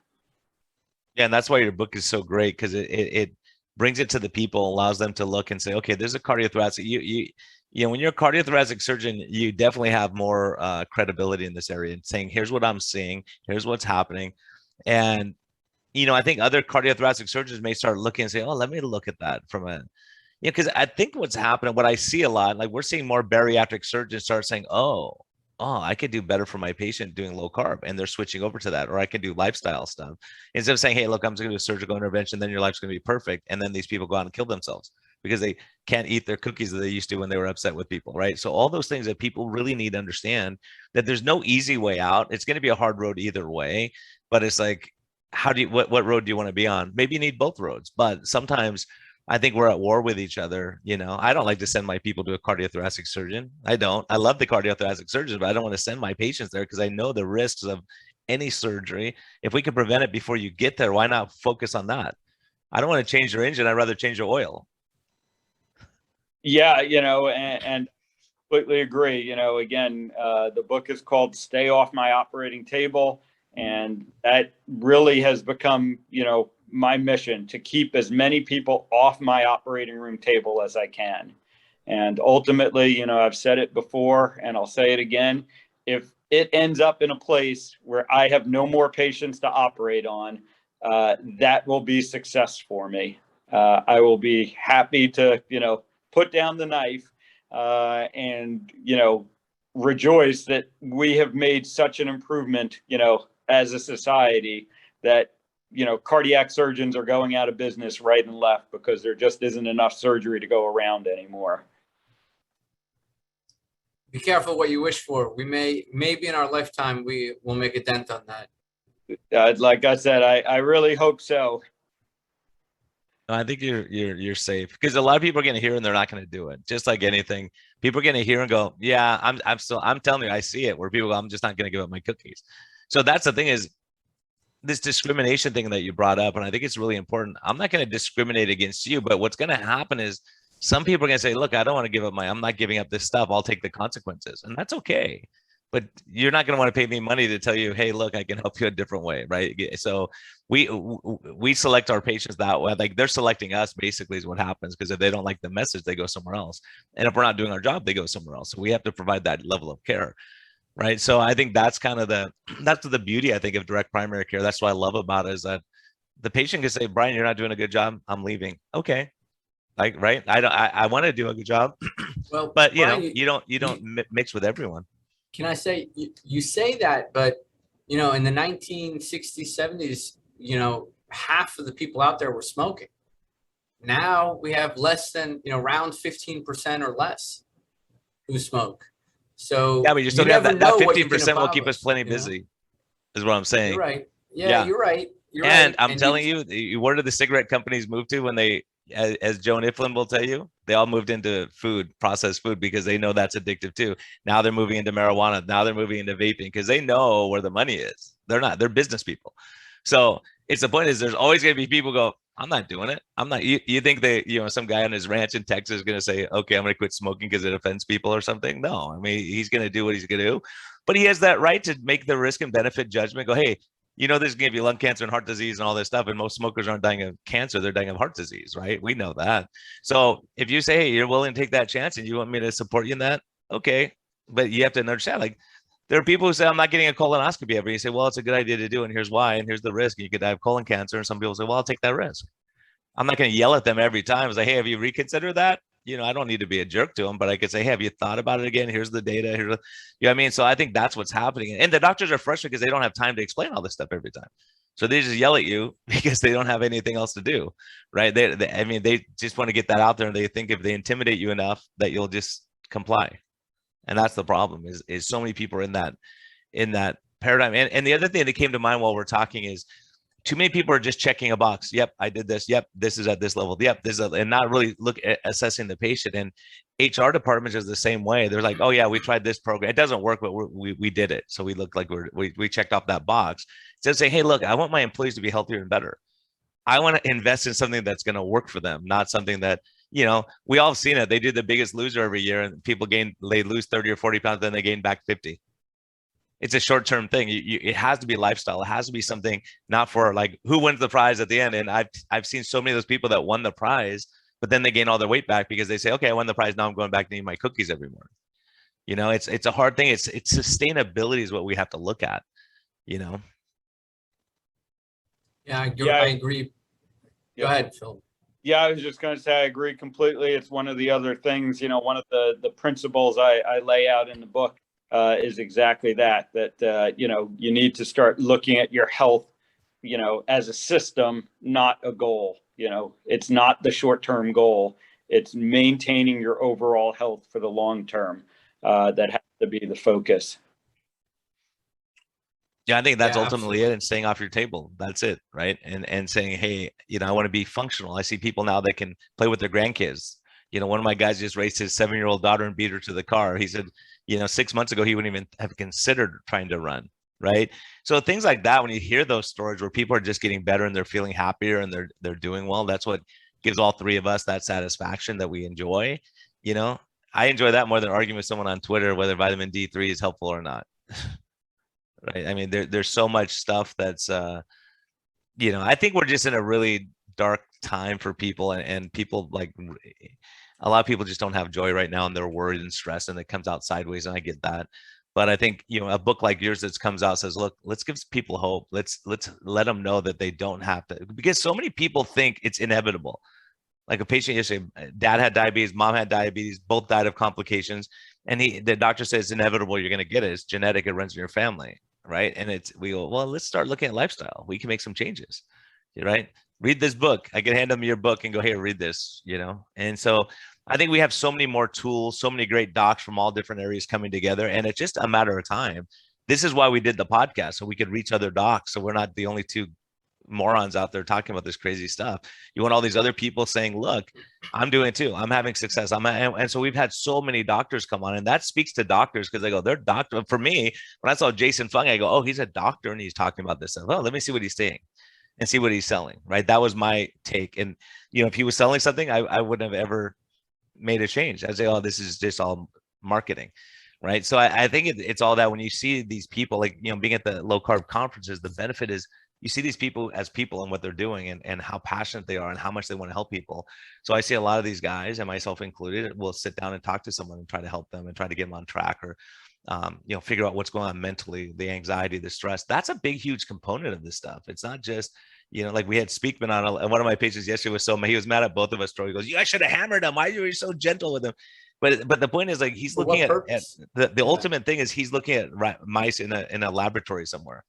Yeah, and that's why your book is so great, because it brings it to the people, allows them to look and say, okay, there's a cardiothoracic. When you're a cardiothoracic surgeon, you definitely have more credibility in this area and saying, here's what I'm seeing, here's what's happening. And I think other cardiothoracic surgeons may start looking and say, oh, let me look at that from because I think what's happening, what I see a lot, like we're seeing more bariatric surgeons start saying, oh, I could do better for my patient doing low carb, and they're switching over to that, or I can do lifestyle stuff instead of saying, hey, look, I'm just going to do a surgical intervention, then your life's going to be perfect. And then these people go out and kill themselves because they can't eat their cookies that they used to when they were upset with people, right? So all those things that people really need to understand, that there's no easy way out. It's going to be a hard road either way, but it's like, what road do you want to be on? Maybe you need both roads, but sometimes I think we're at war with each other. I don't like to send my people to a cardiothoracic surgeon. I love the cardiothoracic surgeons, but I don't want to send my patients there because I know the risks of any surgery. If we can prevent it before you get there, why not focus on that? I don't want to change your engine. I'd rather change your oil. Yeah, and completely agree. Again, the book is called Stay Off My Operating Table. And that really has become, my mission, to keep as many people off my operating room table as I can. And ultimately, I've said it before and I'll say it again. If it ends up in a place where I have no more patients to operate on, that will be success for me. I will be happy to, put down the knife and, rejoice that we have made such an improvement, as a society, that cardiac surgeons are going out of business right and left because there just isn't enough surgery to go around anymore. Be careful what you wish for. We maybe in our lifetime we will make a dent on that. Like I said, I really hope so. I think you're safe, because a lot of people are going to hear and they're not going to do it. Just like anything, people are going to hear and go, yeah, I'm telling you, I see it, where people go, I'm just not going to give up my cookies. So that's the thing, is this discrimination thing that you brought up. And I think it's really important. I'm not going to discriminate against you, but what's going to happen is some people are going to say, look, I don't want to give up I'm not giving up this stuff. I'll take the consequences. And that's okay. but you're not going to want to pay me money to tell you, hey, look, I can help you a different way, right? So we select our patients that way. Like they're selecting us basically is what happens, because if they don't like the message, they go somewhere else. And if we're not doing our job, they go somewhere else. So we have to provide that level of care, right? So I think that's kind of that's the beauty, I think, of direct primary care. That's what I love about it, is that the patient can say, Brian, you're not doing a good job, I'm leaving. Okay. Like, right. I want to do a good job, Well, but Brian, you don't mix with everyone. can I say, you say that, but, in the 1960s, 70s, half of the people out there were smoking. Now we have less than, around 15% or less who smoke. So Yeah, but you still have never that know what you can 15% will keep us abolish, plenty busy, is what I'm saying. You're right. Yeah, Yeah. you're right. You're And right. I'm telling you, where did the cigarette companies move to when they, as Joan Iflin will tell you, they all moved into food, processed food, because they know that's addictive too. Now they're moving into marijuana. Now they're moving into vaping because they know where the money is. They're business people. So it's the point is there's always going to be people go, I'm not doing it. I'm not, you think they, some guy on his ranch in Texas is going to say, okay, I'm going to quit smoking because it offends people or something. No, I mean, he's going to do what he's going to do, but he has that right to make the risk and benefit judgment, go, hey, this is going to be lung cancer and heart disease and all this stuff. And most smokers aren't dying of cancer. They're dying of heart disease, right? We know that. So if you say, hey, you're willing to take that chance and you want me to support you in that, okay. But you have to understand, like, there are people who say, I'm not getting a colonoscopy ever. You say, well, it's a good idea to do. And here's why. And here's the risk. And you could have colon cancer. And some people say, well, I'll take that risk. I'm not going to yell at them every time. It's like, hey, have you reconsidered that? I don't need to be a jerk to them, but I could say, hey, have you thought about it again? Here's the data. Here's, what I mean? So I think that's what's happening. And the doctors are frustrated because they don't have time to explain all this stuff every time. So they just yell at you because they don't have anything else to do, right? They just want to get that out there, and they think if they intimidate you enough that you'll just comply. And that's the problem, is so many people are in that paradigm. And the other thing that came to mind while we're talking is, too many people are just checking a box. Yep, I did this. Yep, this is at this level. Yep, this is, and not really look at assessing the patient. And HR departments is the same way. They're like, oh yeah, we tried this program. It doesn't work, but we did it. So we look like we checked off that box. Instead of saying, hey, look, I want my employees to be healthier and better. I want to invest in something that's going to work for them, not something that, we all have seen it. They do The Biggest Loser every year, and people they lose 30 or 40 pounds, then they gain back 50. It's a short-term thing. It has to be lifestyle. It has to be something not for like who wins the prize at the end. And I've seen so many of those people that won the prize, but then they gain all their weight back because they say, okay, I won the prize. Now I'm going back to eat my cookies every morning. It's a hard thing. It's sustainability is what we have to look at. Yeah, I agree. Go ahead, Phil. Yeah, I was just going to say I agree completely. It's one of the other things, one of the principles I lay out in the book. Is exactly that you need to start looking at your health, as a system, not a goal. It's not the short-term goal. It's maintaining your overall health for the long term. That has to be the focus. Yeah, I think that's ultimately absolutely it, and staying off your table. That's it, right? And saying, hey, I want to be functional. I see people now that can play with their grandkids. One of my guys just raced his 7-year-old daughter and beat her to the car. He said, 6 months ago, he wouldn't even have considered trying to run, right? So things like that, when you hear those stories where people are just getting better and they're feeling happier and they're doing well, that's what gives all three of us that satisfaction that we enjoy. I enjoy that more than arguing with someone on Twitter whether vitamin D3 is helpful or not. Right? I mean, there's so much stuff that's, I think we're just in a really dark time for people, and people, like, a lot of people just don't have joy right now, and they're worried and stressed, and it comes out sideways, and I get that. But I think, a book like yours that comes out says, look, let's give people hope. Let's let them know that they don't have to, because so many people think it's inevitable. Like a patient yesterday, dad had diabetes, mom had diabetes, both died of complications. And the doctor says it's inevitable, you're going to get it. It's genetic, it runs in your family, right? And we go, well, let's start looking at lifestyle. We can make some changes, right? Read this book. I can hand them your book and go, here, read this, And so I think we have so many more tools, so many great docs from all different areas coming together. And it's just a matter of time. This is why we did the podcast, so we could reach other docs. So we're not the only two morons out there talking about this crazy stuff. You want all these other people saying, look, I'm doing it too. I'm having success. And so we've had so many doctors come on, and that speaks to doctors because they go, they're doctor. For me, when I saw Jason Fung, I go, oh, he's a doctor and he's talking about this stuff. Well, let me see what he's saying and see what he's selling, right? That was my take. And, if he was selling something, I wouldn't have ever made a change. I'd say, oh, this is just all marketing, right? So I think it's all that when you see these people, like, you know, being at the low carb conferences, the benefit is you see these people as people and what they're doing and how passionate they are and how much they want to help people. So I see a lot of these guys, and myself included, will sit down and talk to someone and try to help them and try to get them on track, or you know, figure out what's going on mentally, the anxiety, the stress. That's a big, huge component of this stuff. It's not just, you know, like we had Speakman on, and one of my patients yesterday was he was mad at both of us. He goes, "You guys should have hammered him. Why are you so gentle with him?" But the point is, like, he's For looking what at purpose? the Yeah. ultimate thing is he's looking at mice in a laboratory somewhere.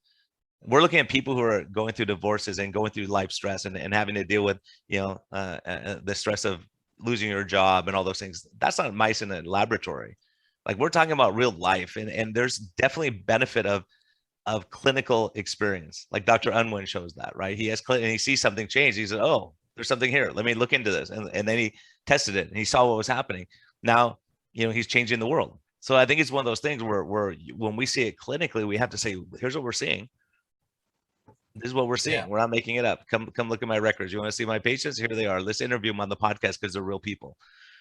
We're looking at people who are going through divorces and going through life stress and having to deal with, you know, the stress of losing your job and all those things. That's not mice in a laboratory. Like, we're talking about real life, and there's definitely benefit of clinical experience. Like Dr. Unwin shows that, right? He has and he sees something change. He said, "Oh, there's something here. Let me look into this." And then he tested it and he saw what was happening. Now, you know, he's changing the world. So I think it's one of those things where when we see it clinically, we have to say, here's what we're seeing. This is what we're seeing. Yeah. We're not making it up. Come look at my records. You want to see my patients? Here they are. Let's interview them on the podcast because they're real people.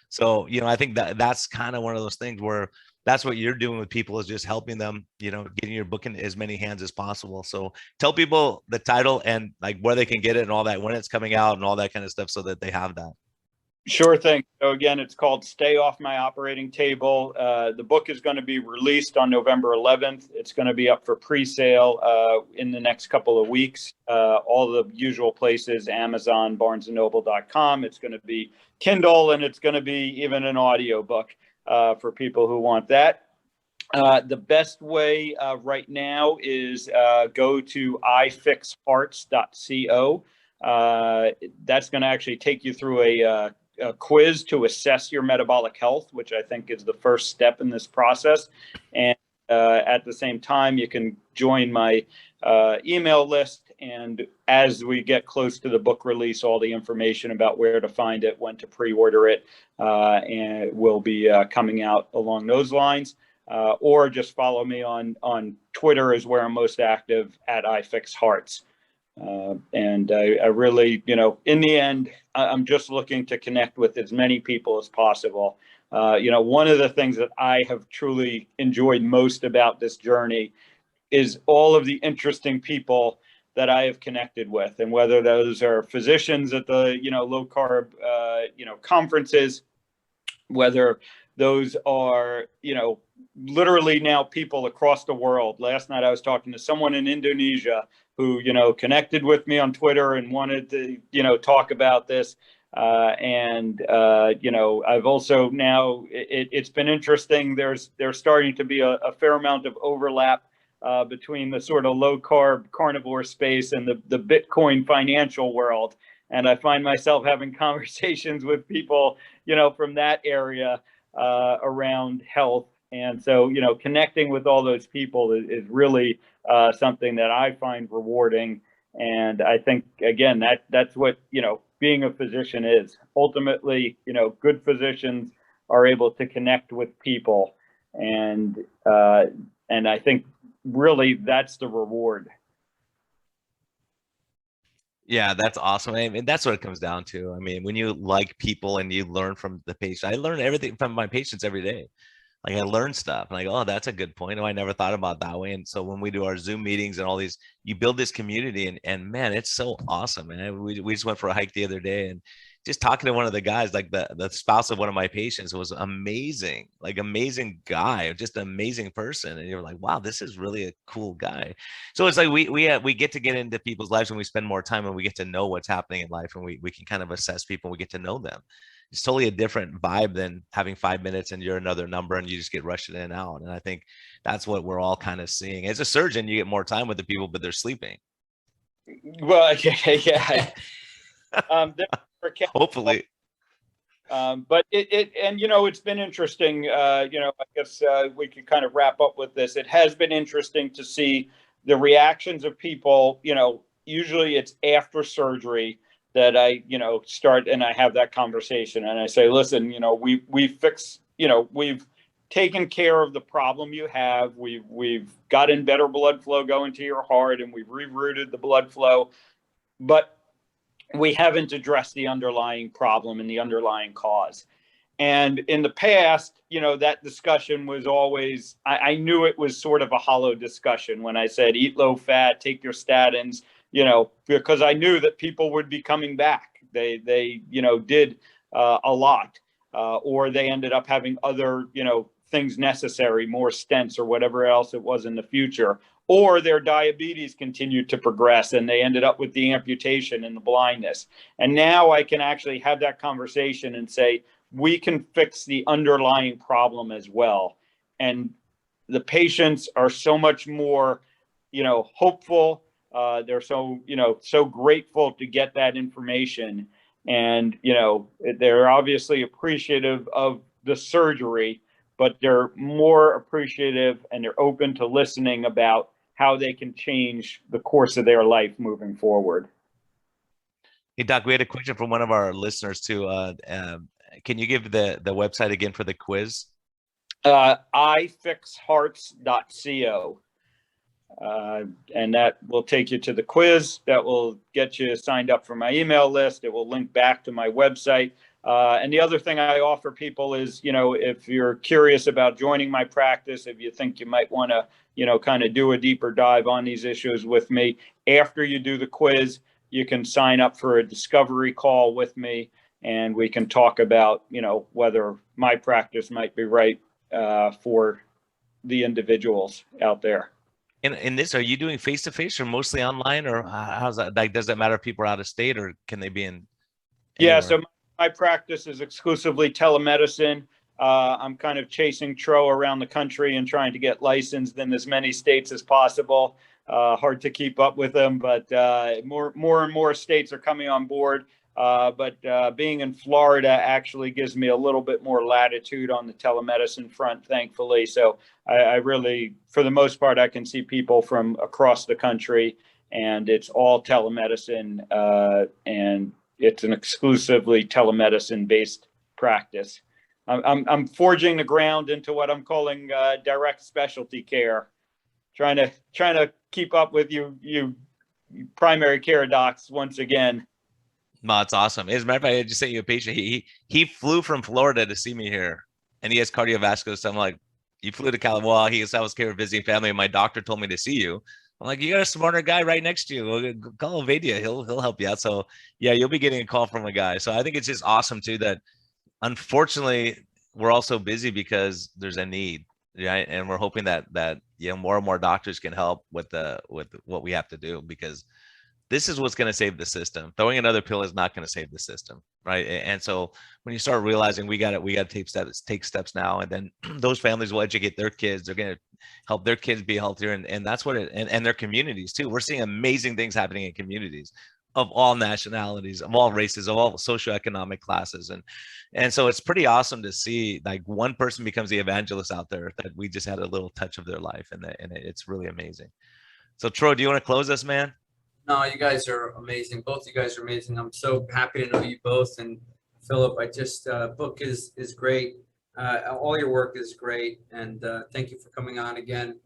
So, you know, I think that's kind of one of those things where that's what you're doing with people, is just helping them, you know, getting your book in as many hands as possible. So tell people the title and like where they can get it and all that, when it's coming out and all that kind of stuff, so that they have that. Sure thing. So again, it's called Stay Off My Operating Table. The book is going to be released on November 11th. It's going to be up for pre-sale in the next couple of weeks. All the usual places, Amazon, BarnesandNoble.com. It's going to be Kindle, and it's going to be even an audio book for people who want that. The best way right now is go to ifixhearts.co. That's going to actually take you through a quiz to assess your metabolic health, which I think is the first step in this process. And at the same time, you can join my email list. And as we get close to the book release, all the information about where to find it, when to pre-order it, and will be coming out along those lines. Or just follow me on Twitter, is where I'm most active, at ifixhearts. And I really, you know, in the end, I'm just looking to connect with as many people as possible. You know, one of the things that I have truly enjoyed most about this journey is all of the interesting people that I have connected with, and whether those are physicians at the, you know, low carb, you know, conferences, whether those are, you know, literally now people across the world. Last night I was talking to someone in Indonesia who, you know, connected with me on Twitter and wanted to, you know, talk about this. You know, I've also now, it's been interesting. There's starting to be a fair amount of overlap between the sort of low carb carnivore space and the Bitcoin financial world. And I find myself having conversations with people, you know, from that area around health. And so, you know, connecting with all those people is really something that I find rewarding. And I think, again, that's what, you know, being a physician is. Ultimately, you know, good physicians are able to connect with people. And I think really that's the reward. Yeah, that's awesome. I mean, that's what it comes down to. I mean, when you like people and you learn from the patient, I learn everything from my patients every day. Like, I learn stuff and I go, "Oh, that's a good point. Oh, I never thought about that way." And so when we do our Zoom meetings and all these, you build this community, and man, it's so awesome. And we just went for a hike the other day, and just talking to one of the guys, like the spouse of one of my patients, was amazing, like amazing guy, just an amazing person. And you're like, wow, this is really a cool guy. So it's like we get to get into people's lives when we spend more time, and we get to know what's happening in life, and we can kind of assess people, and we get to know them. It's totally a different vibe than having 5 minutes and you're another number and you just get rushed in and out. And I think that's what we're all kind of seeing. As a surgeon, you get more time with the people, but they're sleeping. Well, yeah. Hopefully. But and you know, it's been interesting. You know, I guess we could kind of wrap up with this. It has been interesting to see the reactions of people. You know, usually it's after surgery that I, you know, start and I have that conversation and I say, listen, you know, we fix, you know, we've taken care of the problem you have. We've gotten better blood flow going to your heart, and we've rerouted the blood flow, but we haven't addressed the underlying problem and the underlying cause. And in the past, that discussion was always, I knew it was sort of a hollow discussion when I said, eat low fat, take your statins, because I knew that people would be coming back. They did a lot, or they ended up having other, things necessary, more stents or whatever else it was in the future, or their diabetes continued to progress and they ended up with the amputation and the blindness. And now I can actually have that conversation and say, we can fix the underlying problem as well. And the patients are so much more, hopeful. They're so grateful to get that information. And, they're obviously appreciative of the surgery, but they're more appreciative and they're open to listening about how they can change the course of their life moving forward. Hey, Doc, we had a question from one of our listeners too. Can you give the website again for the quiz? ifixhearts.co. And that will take you to the quiz. That will get you signed up for my email list. It will link back to my website. And the other thing I offer people is, if you're curious about joining my practice, if you think you might want to, kind of do a deeper dive on these issues with me, after you do the quiz, you can sign up for a discovery call with me, and we can talk about, whether my practice might be right for the individuals out there. In this, are you doing face-to-face or mostly online, or how's that? Like, does it matter if people are out of state, or can they be in anywhere? Yeah, so my practice is exclusively telemedicine. I'm kind of chasing Tro around the country and trying to get licensed in as many states as possible. Hard to keep up with them, but more and more states are coming on board. But being in Florida actually gives me a little bit more latitude on the telemedicine front, thankfully. So I really, for the most part, I can see people from across the country, and it's all telemedicine, and it's an exclusively telemedicine-based practice. I'm forging the ground into what I'm calling direct specialty care, trying to keep up with you primary care docs once again. No, it's awesome. As a matter of fact, I just sent you a patient. He flew from Florida to see me here, and he has cardiovascular stuff. I'm like, you flew to California? Well, he goes, I was here visiting family, and my doctor told me to see you. I'm like, you got a smarter guy right next to you. Well, call Ovadia. He'll help you out. So yeah, you'll be getting a call from a guy. So I think it's just awesome too that unfortunately we're all so busy because there's a need, right? And we're hoping that more and more doctors can help with what we have to do, because this is what's going to save the system. Throwing another pill is not going to save the system, right? And so when you start realizing we got to take steps now, and then those families will educate their kids. They're going to help their kids be healthier, and that's what and their communities too. We're seeing amazing things happening in communities of all nationalities, of all races, of all socioeconomic classes, and so it's pretty awesome to see like one person becomes the evangelist out there that we just had a little touch of their life, and it's really amazing. So Troy, do you want to close us, man? No, you guys are amazing. Both you guys are amazing. I'm so happy to know you both. And Philip, I just book is great. All your work is great, and thank you for coming on again.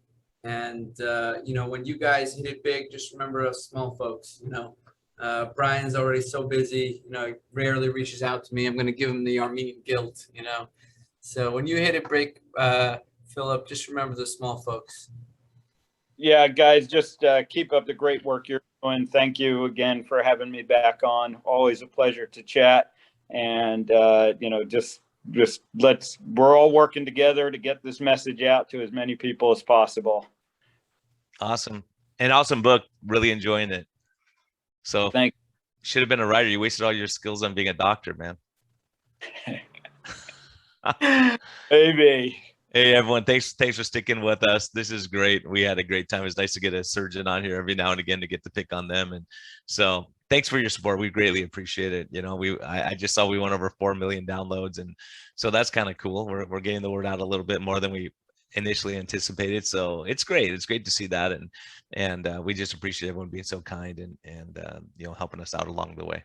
And when you guys hit it big, just remember us small folks. Brian's already so busy. He rarely reaches out to me. I'm going to give him the Armenian guilt. So when you hit it big, Philip, just remember the small folks. Yeah, guys, just keep up the great work you're doing. Thank you again for having me back on. Always a pleasure to chat. And, we're all working together to get this message out to as many people as possible. Awesome. And awesome book. Really enjoying it. So thank you. Should have been a writer. You wasted all your skills on being a doctor, man. Maybe. Hey everyone, thanks for sticking with us. This is great. We had a great time. It's nice to get a surgeon on here every now and again to get to pick on them. And so thanks for your support. We greatly appreciate it. I just saw we went over 4 million downloads, and so that's kind of cool. We're getting the word out a little bit more than we initially anticipated. So it's great. It's great to see that, and we just appreciate everyone being so kind and helping us out along the way.